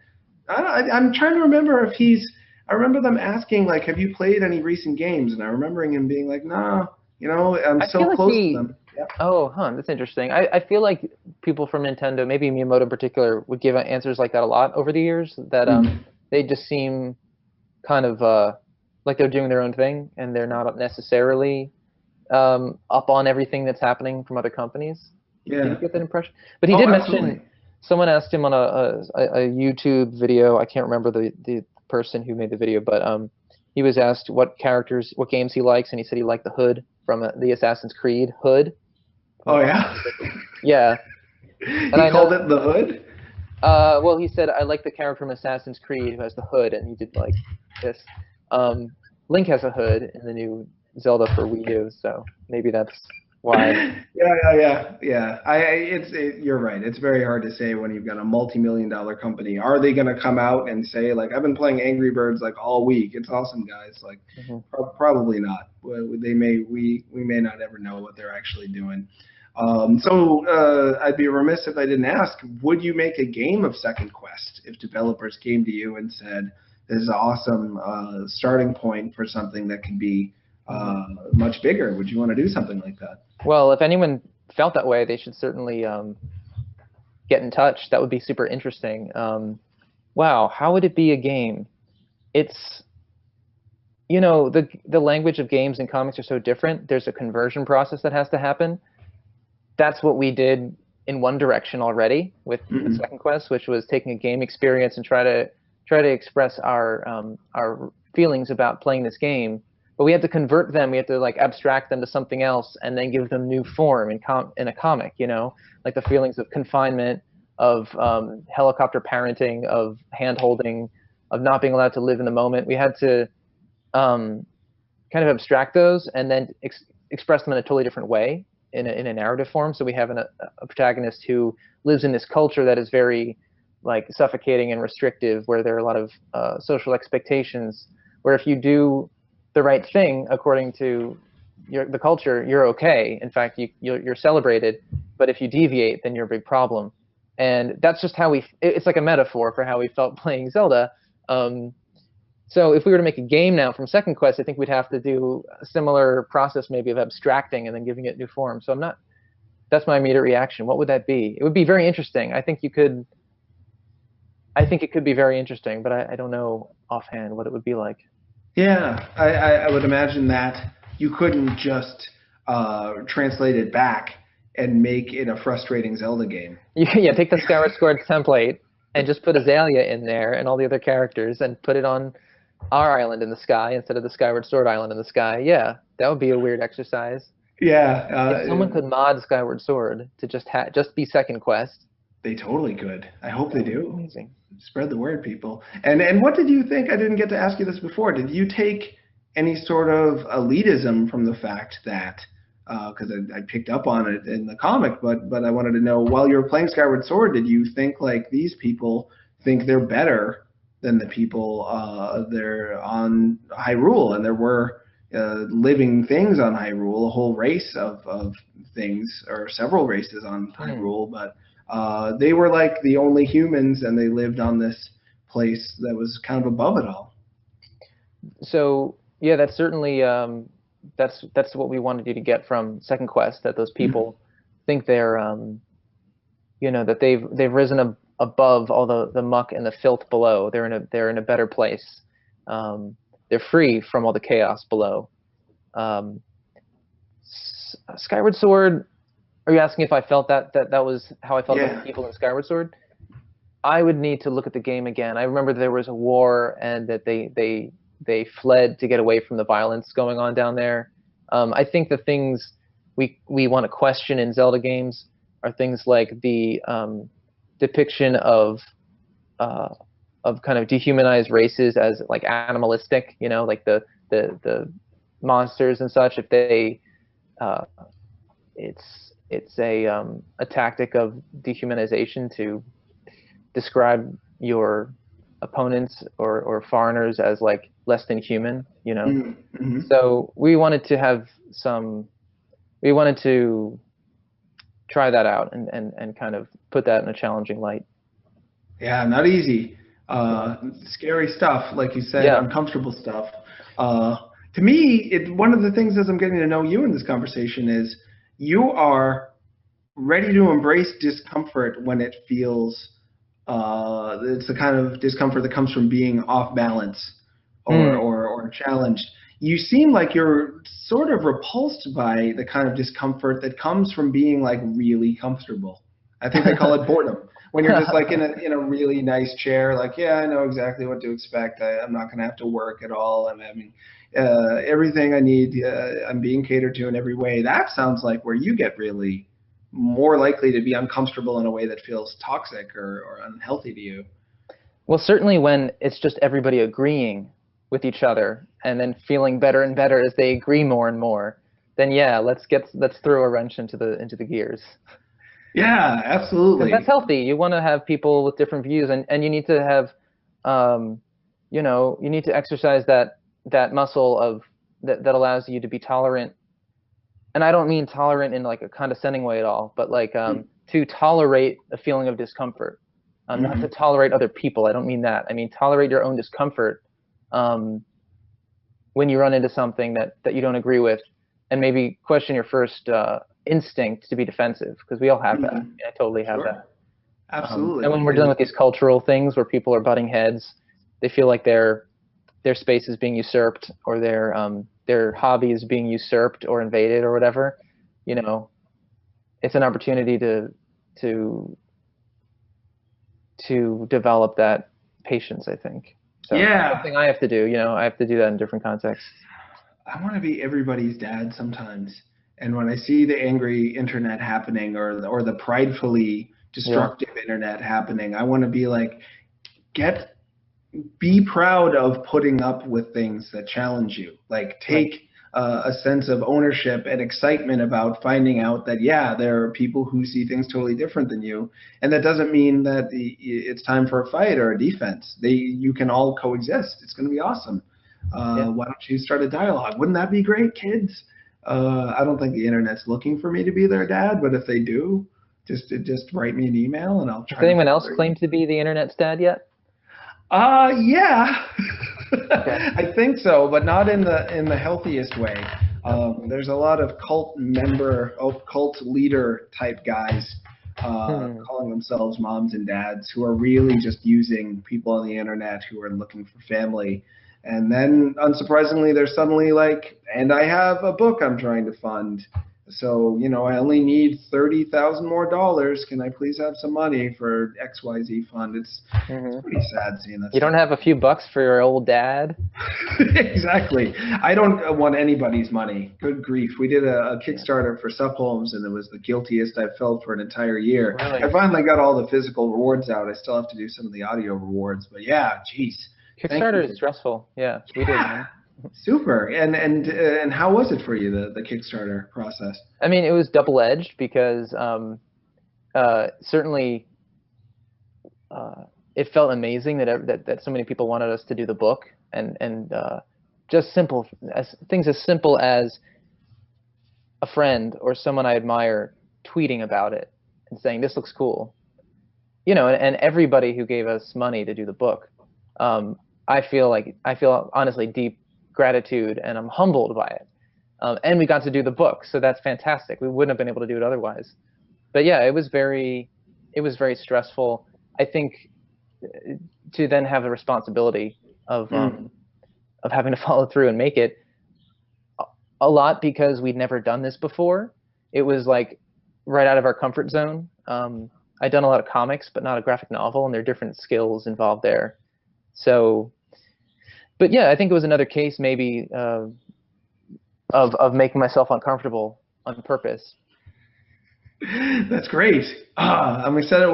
I'm trying to remember if he's. I remember them asking like, "Have you played any recent games?" And I remembering him being like, "Nah, I'm I so feel like close he. to them." Yeah. Oh, huh. That's interesting. I feel like people from Nintendo, maybe Miyamoto in particular, would give answers like that a lot over the years. That they just seem kind of like they're doing their own thing, and they're not necessarily up on everything that's happening from other companies. Did you Yeah. get that impression? But he Oh, did absolutely. mention someone asked him on a YouTube video. I can't remember the person who made the video, but he was asked what games he likes, and he said he liked the Hood from the Assassin's Creed Hood. Oh yeah. Yeah, He and I called know. it the Hood. Well, he said I like the character from Assassin's Creed who has the hood, and he did like this. Um, Link has a hood in the new Zelda for Wii U, so maybe that's why. Yeah. You're right. It's very hard to say when you've got a multi-million-dollar company. Are they going to come out and say like, "I've been playing Angry Birds like all week. It's awesome, guys." Like, Mhm. probably not. They may. We may not ever know what they're actually doing. I'd be remiss if I didn't ask: would you make a game of Second Quest if developers came to you and said, "This is an awesome starting point for something that could be much bigger"? Would you want to do something like that? Well, if anyone felt that way, they should certainly get in touch. That would be super interesting. Wow, how would it be a game? It's the language of games and comics are so different. There's a conversion process that has to happen. That's what we did in one direction already with Second Quest, which was taking a game experience and try to express our feelings about playing this game. But we had to convert them. We had to like abstract them to something else and then give them new form in a comic. Like the feelings of confinement, of helicopter parenting, of hand holding, of not being allowed to live in the moment. We had to kind of abstract those and then express them in a totally different way in a narrative form. So we have a protagonist who lives in this culture that is very like suffocating and restrictive, where there are a lot of social expectations, where if you do the right thing according to the culture, you're okay. In fact, you're celebrated. But if you deviate, then you're a big problem. And that's just how it's like a metaphor for how we felt playing Zelda. So if we were to make a game now from Second Quest, I think we'd have to do a similar process maybe of abstracting and then giving it new form. So that's my immediate reaction. What would that be? It would be very interesting. I think it could be very interesting, but I don't know offhand what it would be like. Yeah, I would imagine that you couldn't just translate it back and make it a frustrating Zelda game. Yeah, take the Skyward Sword template and just put Azalea in there and all the other characters and put it on our island in the sky instead of the Skyward Sword island in the sky. Yeah, that would be a weird exercise. Yeah. If someone could mod Skyward Sword to just be Second Quest. They totally could. I hope they do. Amazing. Spread the word, people. And what did you think? I didn't get to ask you this before. Did you take any sort of elitism from the fact that, because I picked up on it in the comic, but I wanted to know, while you were playing Skyward Sword, did you think like these people think they're better than the people they're on Hyrule, and there were living things on Hyrule, a whole race of things, or several races on Hyrule, but they were like the only humans, and they lived on this place that was kind of above it all. So yeah, that's certainly that's what we wanted you to get from Second Quest, that those people think they're that they've risen above all the muck and the filth below. They're in a better place. They're free from all the chaos below. Skyward Sword. Are you asking if I felt that was how I felt about the people in Skyward Sword? I would need to look at the game again. I remember there was a war and that they fled to get away from the violence going on down there. I think the things we want to question in Zelda games are things like the depiction of kind of dehumanized races as like animalistic, like the monsters and such. If they it's a tactic of dehumanization to describe your opponents or foreigners as like less than human, you know. Mm-hmm. So we wanted to try that out and kind of put that in a challenging light. Yeah, not easy. Scary stuff, like you said, Yeah. uncomfortable stuff. To me, one of the things as I'm getting to know you in this conversation is you are ready to embrace discomfort when it feels it's the kind of discomfort that comes from being off balance or challenged. You seem like you're sort of repulsed by the kind of discomfort that comes from being like really comfortable. I think they call it boredom. When you're just like in a really nice chair, like, yeah, I know exactly what to expect. I'm not going to have to work at all. I'm having everything I need. I'm being catered to in every way. That sounds like where you get really more likely to be uncomfortable in a way that feels toxic or unhealthy to you. Well, certainly when it's just everybody agreeing with each other and then feeling better and better as they agree more and more, then yeah, let's throw a wrench into the gears. Yeah, absolutely. That's healthy. You want to have people with different views, and you need to have, you need to exercise that muscle of that allows you to be tolerant. And I don't mean tolerant in like a condescending way at all, but like to tolerate a feeling of discomfort, not to tolerate other people. I don't mean that. I mean tolerate your own discomfort when you run into something that you don't agree with, and maybe question your first instinct to be defensive, because we all have that. I totally have that. Absolutely. And when we're dealing with these cultural things where people are butting heads, they feel like their space is being usurped, or their hobby is being usurped or invaded or whatever. You know, it's an opportunity to develop that patience, I think. So yeah, something I have to do. You know, I have to do that in different contexts. I want to be everybody's dad sometimes. And when I see the angry internet happening or the pridefully destructive internet happening, I want to be like, be proud of putting up with things that challenge you. Like take a sense of ownership and excitement about finding out that, yeah, there are people who see things totally different than you. And that doesn't mean that it's time for a fight or a defense. You can all coexist. It's going to be awesome. Why don't you start a dialogue? Wouldn't that be great, kids? I don't think the internet's looking for me to be their dad, but if they do, just write me an email and I'll try. Has anyone else claimed to be the internet's dad yet? Yeah. Okay. I think so, but not in the healthiest way. There's a lot of cult leader type guys calling themselves moms and dads who are really just using people on the internet who are looking for family. And then, unsurprisingly, they're suddenly like, and I have a book I'm trying to fund. So, I only need $30,000 more. Can I please have some money for XYZ fund? It's pretty sad seeing that. You don't have a few bucks for your old dad? Exactly. I don't want anybody's money. Good grief. We did a Kickstarter for Holmes, and it was the guiltiest I've felt for an entire year. Really? I finally got all the physical rewards out. I still have to do some of the audio rewards. But yeah, geez. Kickstarter is stressful. Yeah, we did, man. Super. And how was it for you, the Kickstarter process? I mean, it was double-edged because certainly it felt amazing that so many people wanted us to do the book, and just things as simple as a friend or someone I admire tweeting about it and saying, this looks cool. And everybody who gave us money to do the book, I feel honestly deep gratitude, and I'm humbled by it. And we got to do the book, so that's fantastic. We wouldn't have been able to do it otherwise. But yeah, it was very stressful. I think to then have the responsibility of having to follow through and make it a lot, because we'd never done this before. It was like right out of our comfort zone. I'd done a lot of comics, but not a graphic novel, and there are different skills involved there. So. But yeah, I think it was another case maybe of making myself uncomfortable on purpose. That's great. I'm excited.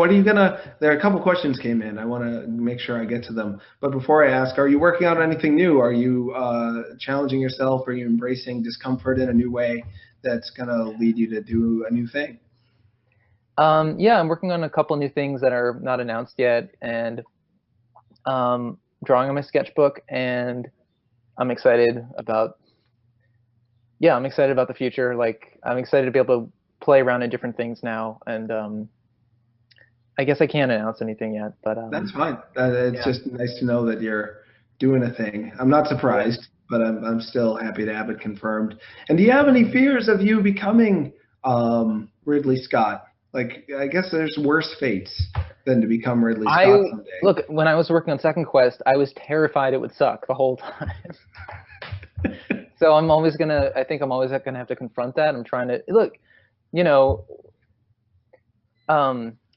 There are a couple questions came in. I want to make sure I get to them. But before I ask, are you working on anything new? Are you challenging yourself? Are you embracing discomfort in a new way that's going to lead you to do a new thing? Yeah, I'm working on a couple new things that are not announced yet. And drawing on my sketchbook, and I'm excited about the future. Like, I'm excited to be able to play around in different things now, and I guess I can't announce anything yet, but That's fine. It's yeah. just nice to know that you're doing a thing. I'm not surprised, but I'm still happy to have it confirmed. And do you have any fears of you becoming Ridley Scott? Like, I guess there's worse fates than to become Ridley Scott someday. Look, when I was working on Second Quest, I was terrified it would suck the whole time. So I think I'm always gonna have to confront that. I'm trying to look, you know,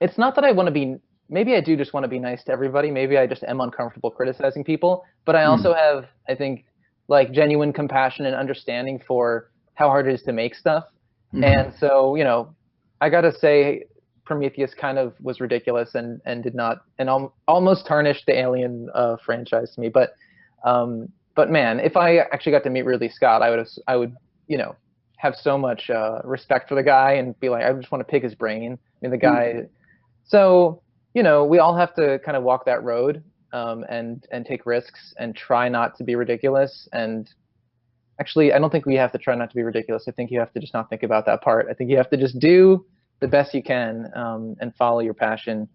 it's not that I want to be, maybe I do just want to be nice to everybody. Maybe I just am uncomfortable criticizing people, but I also have, I think, like, genuine compassion and understanding for how hard it is to make stuff. And so, you know, I gotta say, Prometheus kind of was ridiculous and did not, and almost tarnished the Alien franchise to me. But man, if I actually got to meet Ridley Scott, I would, you know, have so much respect for the guy and be like, I just want to pick his brain. I mean, the guy. So, you know, we all have to kind of walk that road and take risks and try not to be ridiculous. And actually, I don't think we have to try not to be ridiculous. I think you have to just not think about that part. I think you have to just do the best you can and follow your passion.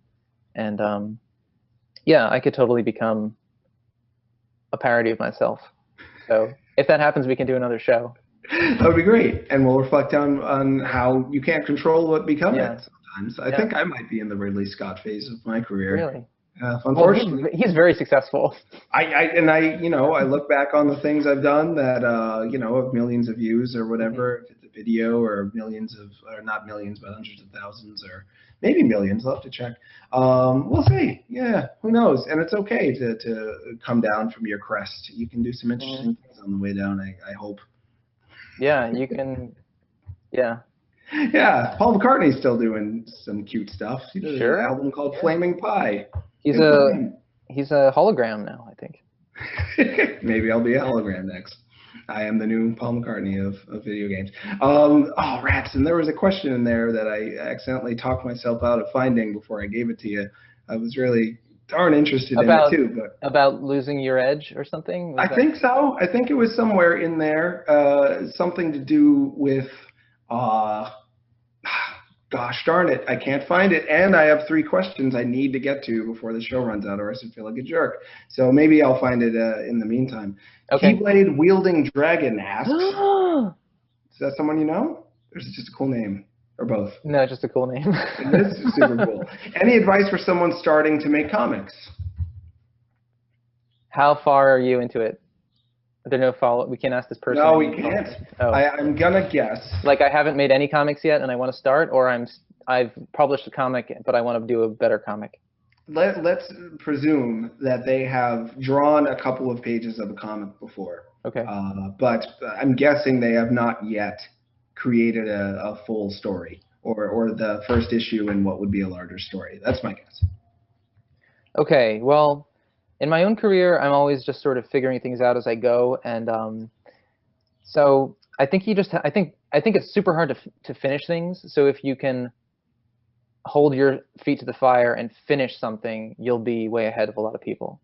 And yeah, I could totally become a parody of myself. So if that happens, we can do another show. That would be great, and we'll reflect on how you can't control what becomes it sometimes. I think I might be in the Ridley Scott phase of my career. Really? Unfortunately, well, he's very successful. I look back on the things I've done that have millions of views or whatever, if it's a video, or millions of, or not millions, but hundreds of thousands, or maybe millions. I'll have to check. We'll see. Yeah, who knows? And it's okay to come down from your crest. You can do some interesting things on the way down, I hope. Yeah, you can. Yeah. Yeah, Paul McCartney's still doing some cute stuff. He did an album called Flaming Pie. He's a hologram now, I think. Maybe I'll be a hologram next. I am the new Paul McCartney of video games. Rats, and there was a question in there that I accidentally talked myself out of finding before I gave it to you. I was really darn interested in it too. But about losing your edge or something? I think so. I think it was somewhere in there, something to do with, gosh darn it, I can't find it. And I have 3 questions I need to get to before the show runs out, or else I feel like a jerk. So maybe I'll find it in the meantime. Okay. Keyblade Wielding Dragon asks, is that someone you know? Or is it just a cool name? Or both? No, just a cool name. It is super cool. Any advice for someone starting to make comics? How far are you into it? Are there no follow? We can't ask this person. No, we can't. Oh. I'm gonna guess. Like, I haven't made any comics yet, and I want to start, or I've published a comic, but I want to do a better comic. Let's presume that they have drawn a couple of pages of a comic before. Okay. But I'm guessing they have not yet created a full story, or the first issue in what would be a larger story. That's my guess. Okay. Well, in my own career, I'm always just sort of figuring things out as I go, and so I think I think it's super hard to finish things. So if you can hold your feet to the fire and finish something, you'll be way ahead of a lot of people.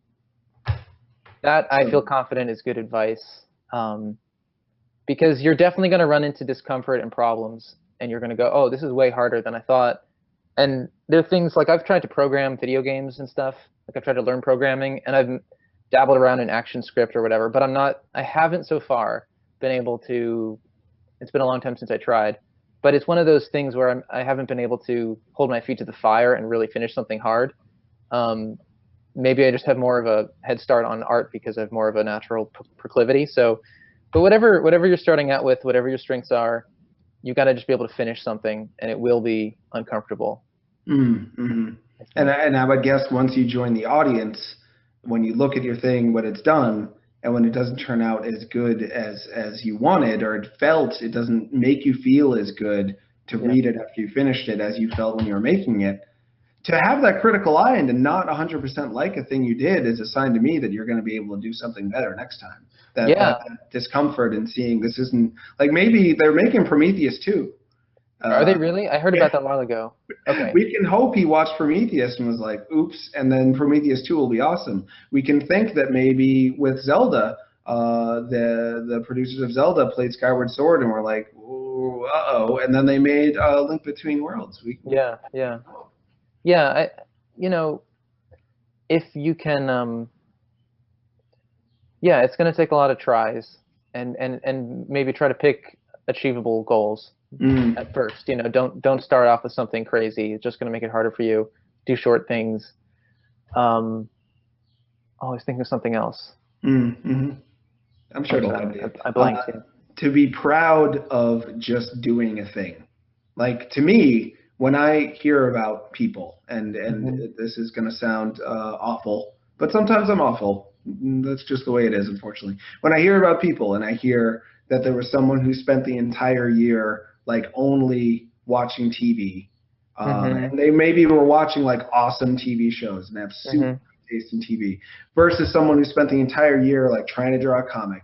That, I feel confident, is good advice, because you're definitely going to run into discomfort and problems, and you're going to go, oh, this is way harder than I thought. And there are things like, I've tried to program video games and stuff. Like, I've tried to learn programming, and I've dabbled around in ActionScript or whatever, but I haven't so far been able to. It's been a long time since I tried, but it's one of those things where I haven't been able to hold my feet to the fire and really finish something hard. Maybe I just have more of a head start on art because I have more of a natural proclivity. So, but whatever you're starting out with, whatever your strengths are, you got to just be able to finish something, and it will be uncomfortable. Mm-hmm. And I would guess once you join the audience, when you look at your thing, what it's done, and when it doesn't turn out as good as you wanted, or it doesn't make you feel as good to read it after you finished it as you felt when you were making it, to have that critical eye and to not 100% like a thing you did is a sign to me that you're going to be able to do something better next time. That discomfort and seeing this isn't, like, maybe they're making Prometheus too. Are they really? I heard about that a while ago. Okay. We can hope he watched Prometheus and was like, oops, and then Prometheus 2 will be awesome. We can think that maybe with Zelda, the producers of Zelda played Skyward Sword and were like, ooh, uh-oh, and then they made Link Between Worlds. Yeah. If you can, it's going to take a lot of tries, and maybe try to pick achievable goals at first. Don't start off with something crazy. It's just going to make it harder for you. Do short things. Always think of something else. Mm-hmm. I'm sure it'll help you. I blanked. To be proud of just doing a thing. Like, to me, when I hear about people, and this is going to sound awful, but sometimes I'm awful. That's just the way it is, unfortunately. When I hear about people and I hear that there was someone who spent the entire year like only watching TV, and they maybe were watching like awesome TV shows and have super taste in TV, versus someone who spent the entire year like trying to draw a comic,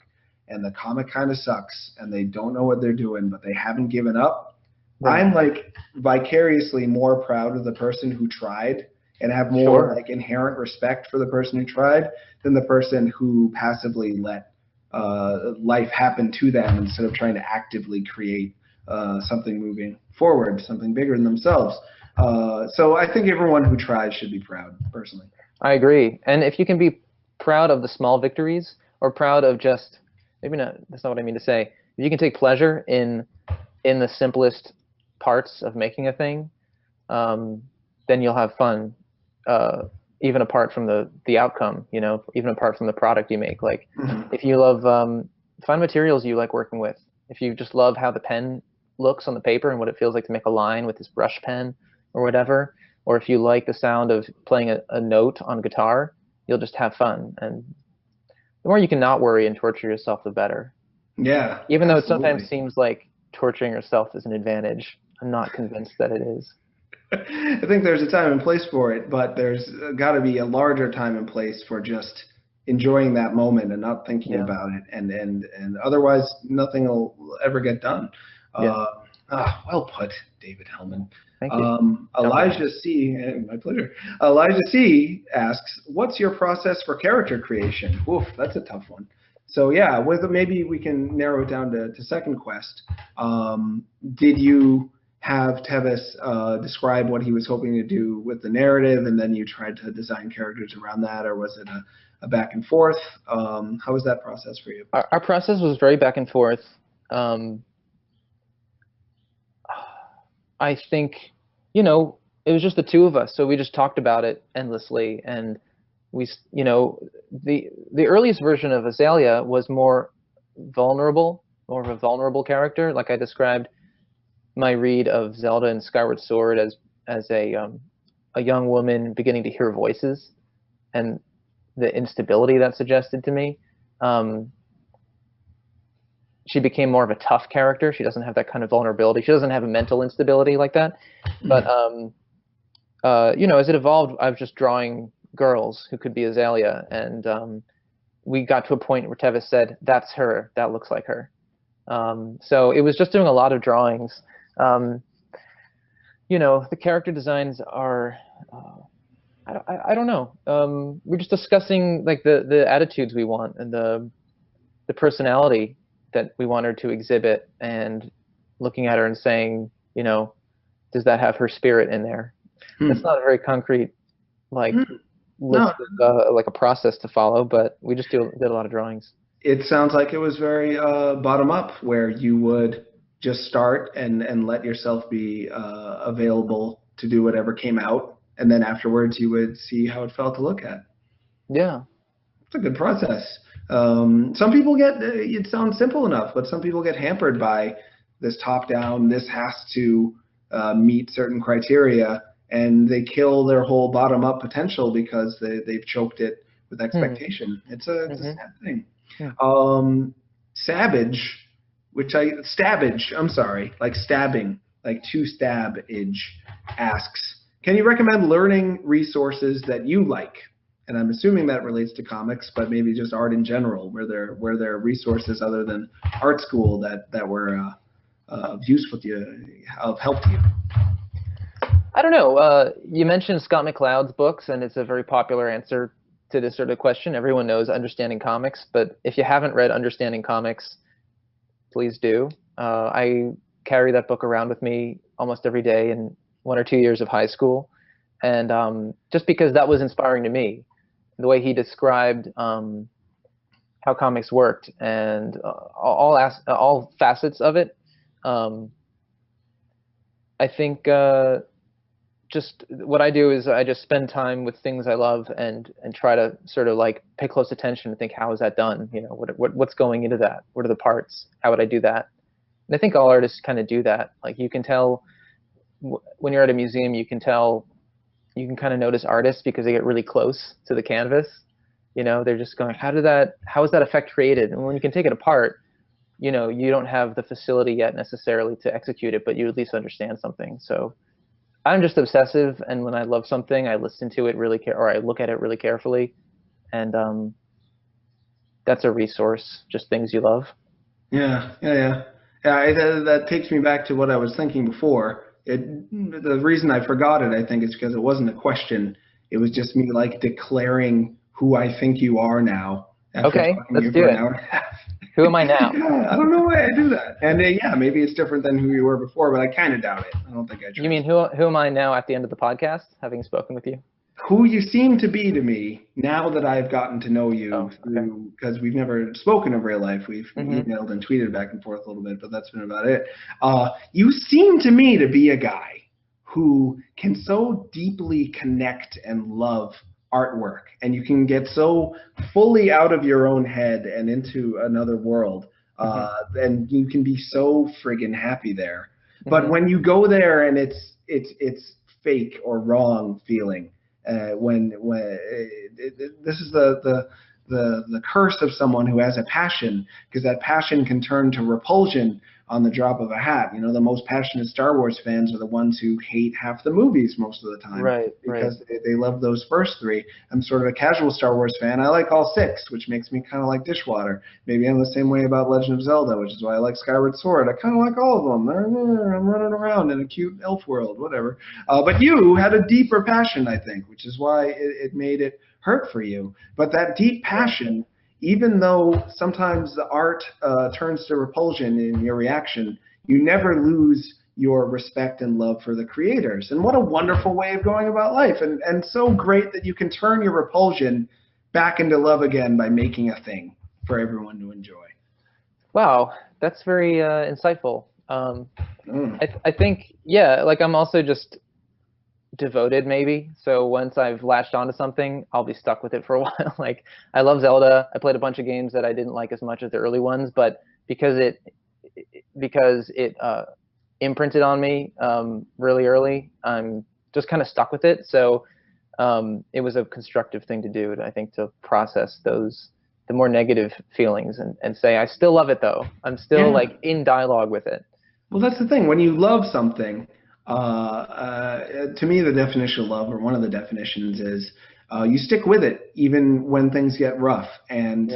and the comic kind of sucks and they don't know what they're doing, but they haven't given up. I'm like vicariously more proud of the person who tried and have more like inherent respect for the person who tried than the person who passively let life happen to them instead of trying to actively create something moving forward, something bigger than themselves. So I think everyone who tries should be proud, personally. I agree. And if you can be proud of the small victories, or proud of just, maybe not, that's not what I mean to say. If you can take pleasure in the simplest parts of making a thing, then you'll have fun, even apart from the outcome, even apart from the product you make. Like, if you love, find materials you like working with. If you just love how the pen looks on the paper and what it feels like to make a line with this brush pen or whatever, or if you like the sound of playing a note on guitar, you'll just have fun. And the more you can not worry and torture yourself, the better. Yeah. Even though it sometimes seems like torturing yourself is an advantage, I'm not convinced that it is. I think there's a time and place for it, but there's got to be a larger time and place for just enjoying that moment and not thinking about it, and otherwise nothing will ever get done. Well put, David Hellman. Thank you. Elijah C. My pleasure. Elijah C. asks, "What's your process for character creation?" Oof, that's a tough one. So yeah, maybe we can narrow it down to second quest. Did you have Tevis describe what he was hoping to do with the narrative, and then you tried to design characters around that, or was it a back and forth? How was that process for you? Our process was very back and forth. I think, it was just the two of us, so we just talked about it endlessly, and we, the earliest version of Azalea was more of a vulnerable character. Like I described my read of Zelda and Skyward Sword as a young woman beginning to hear voices, and the instability that suggested to me. She became more of a tough character. She doesn't have that kind of vulnerability. She doesn't have a mental instability like that. But as it evolved, I was just drawing girls who could be Azalea, and we got to a point where Tevis said, "That's her. That looks like her." So it was just doing a lot of drawings. The character designs are, I don't know. We're just discussing like the attitudes we want and the personality that we want her to exhibit, and looking at her and saying, does that have her spirit in there? It's not a very concrete list of, like a process to follow, but we just did a lot of drawings. It sounds like it was very bottom up, where you would just start and let yourself be available to do whatever came out, and then afterwards you would see how it felt to look at. Yeah. It's a good process. Some people it sounds simple enough, but some people get hampered by this top-down, this has to meet certain criteria, and they kill their whole bottom-up potential because they've choked it with expectation. It's a sad thing. Yeah. Savage, I'm sorry, like stabbing, like to stab-age, asks, "Can you recommend learning resources that you like?" And I'm assuming that relates to comics, but maybe just art in general. Were there resources other than art school that were useful to you, of help to you? I don't know. You mentioned Scott McCloud's books, and it's a very popular answer to this sort of question. Everyone knows Understanding Comics, but if you haven't read Understanding Comics, please do. I carry that book around with me almost every day in 1 or 2 years of high school, and just because that was inspiring to me, the way he described how comics worked and all facets of it. I think just what I do is I just spend time with things I love and try to sort of like pay close attention and think, how is that done? You know, what's going into that? What are the parts? How would I do that? And I think all artists kind of do that. Like you can tell when you're at a museum, you can kind of notice artists because they get really close to the canvas. You know, they're just going, how is that effect created? And when you can take it apart, you know, you don't have the facility yet necessarily to execute it, but you at least understand something. So I'm just obsessive, and when I love something, I listen to it or I look at it really carefully, and that's a resource. Just things you love. Yeah. That takes me back to what I was thinking before. The reason I forgot it, I think, is because it wasn't a question. It was just me like declaring who I think you are now. Okay, let's do it. Who am I now? Yeah, I don't know why I do that. And yeah, maybe it's different than who you were before, but I kind of doubt it. I don't think I trust. You mean who am I now at the end of the podcast, having spoken with you? Who you seem to be to me now that I've gotten to know you, because we've never spoken in real life. We've emailed and tweeted back and forth a little bit, but that's been about it. You seem to me to be a guy who can so deeply connect and love artwork, and you can get so fully out of your own head and into another world, and you can be so friggin' happy there. But when you go there and it's fake or wrong feeling, this is the curse of someone who has a passion, because that passion can turn to repulsion on the drop of a hat. You know, the most passionate Star Wars fans are the ones who hate half the movies most of the time, because they love those first 3. I'm sort of a casual Star Wars fan. I like all 6, which makes me kind of like dishwater. Maybe I'm the same way about Legend of Zelda, which is why I like Skyward Sword. I kind of like all of them. I'm running around in a cute elf world, whatever. But you had a deeper passion, I think, which is why it made it hurt for you. But that deep passion, even though sometimes the art turns to repulsion in your reaction, you never lose your respect and love for the creators. And what a wonderful way of going about life. And so great that you can turn your repulsion back into love again by making a thing for everyone to enjoy. Wow, that's very insightful. I think, yeah, like I'm also just devoted maybe. So once I've latched onto something, I'll be stuck with it for a while. Like I love Zelda. I played a bunch of games that I didn't like as much as the early ones, but because it imprinted on me really early, I'm just kind of stuck with it. So it was a constructive thing to do, I think, to process the more negative feelings and say, I still love it though. I'm still like in dialogue with it. Well, that's the thing. When you love something, to me, the definition of love, or one of the definitions, is you stick with it even when things get rough, and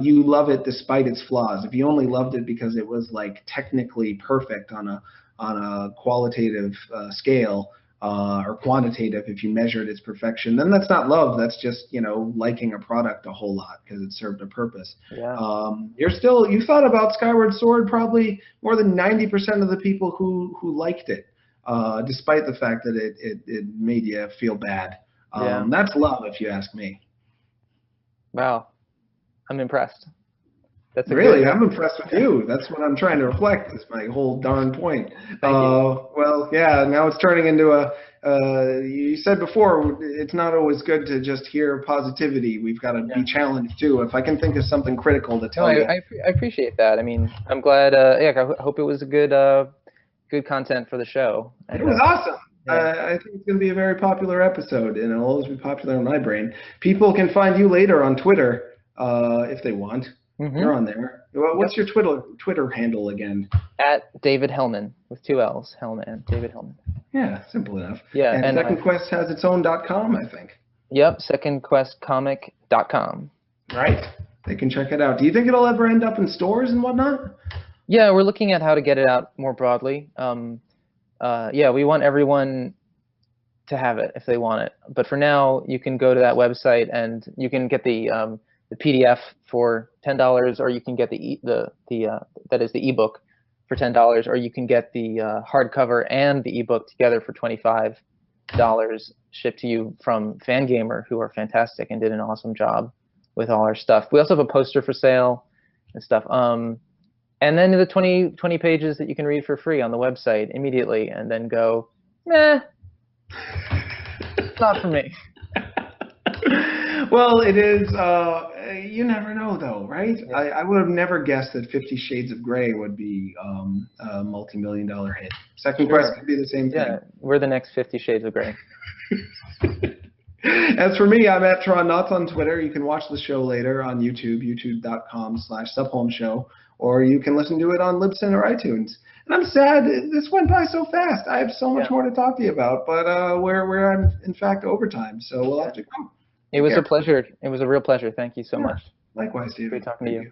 you love it despite its flaws. If you only loved it because it was like technically perfect on a qualitative scale, or quantitative if you measured its perfection, then that's not love. That's just, you know, liking a product a whole lot because it served a purpose. You thought about Skyward Sword probably more than 90% of the people who liked it, despite the fact that it made you feel bad. That's love, if you ask me. Wow, I'm impressed. I'm impressed with you. That's what I'm trying to reflect. Is my whole darn point. Well, yeah. Now it's turning into you said before, it's not always good to just hear positivity. We've got to be challenged too. If I can think of something critical to tell you. I appreciate that. I mean, I'm glad. I hope it was a good content for the show. It was awesome. I think it's going to be a very popular episode, and it'll always be popular in my brain. People can find you later on Twitter if they want. You're on there. What's your Twitter handle again? At David Hellman with 2 L's. Hellman. David Hellman. Yeah, simple enough. Yeah, and Second Quest has its own .com, I think. Yep, secondquestcomic.com. Right. They can check it out. Do you think it'll ever end up in stores and whatnot? Yeah, we're looking at how to get it out more broadly. Yeah, we want everyone to have it if they want it. But for now, you can go to that website and you can get the PDF for $10, or you can get that is the ebook for $10, or you can get the hardcover and the ebook together for $25, shipped to you from Fangamer, who are fantastic and did an awesome job with all our stuff. We also have a poster for sale and stuff. And then the 20 pages that you can read for free on the website immediately, and then go, meh, not for me. Well, it is. You never know, though, right? Yeah. I would have never guessed that 50 Shades of Grey would be a multi-million-dollar hit. Second Quest could be the same thing. Yeah, we're the next 50 Shades of Grey. As for me, I'm at Tron Nuts on Twitter. You can watch the show later on YouTube, youtube.com/subhomeshow, or you can listen to it on Libsyn or iTunes. And I'm sad this went by so fast. I have so much more to talk to you about, but we're in fact overtime, so we'll have to go. It was a pleasure. It was a real pleasure. Thank you so much. Likewise, David. Great talking to you.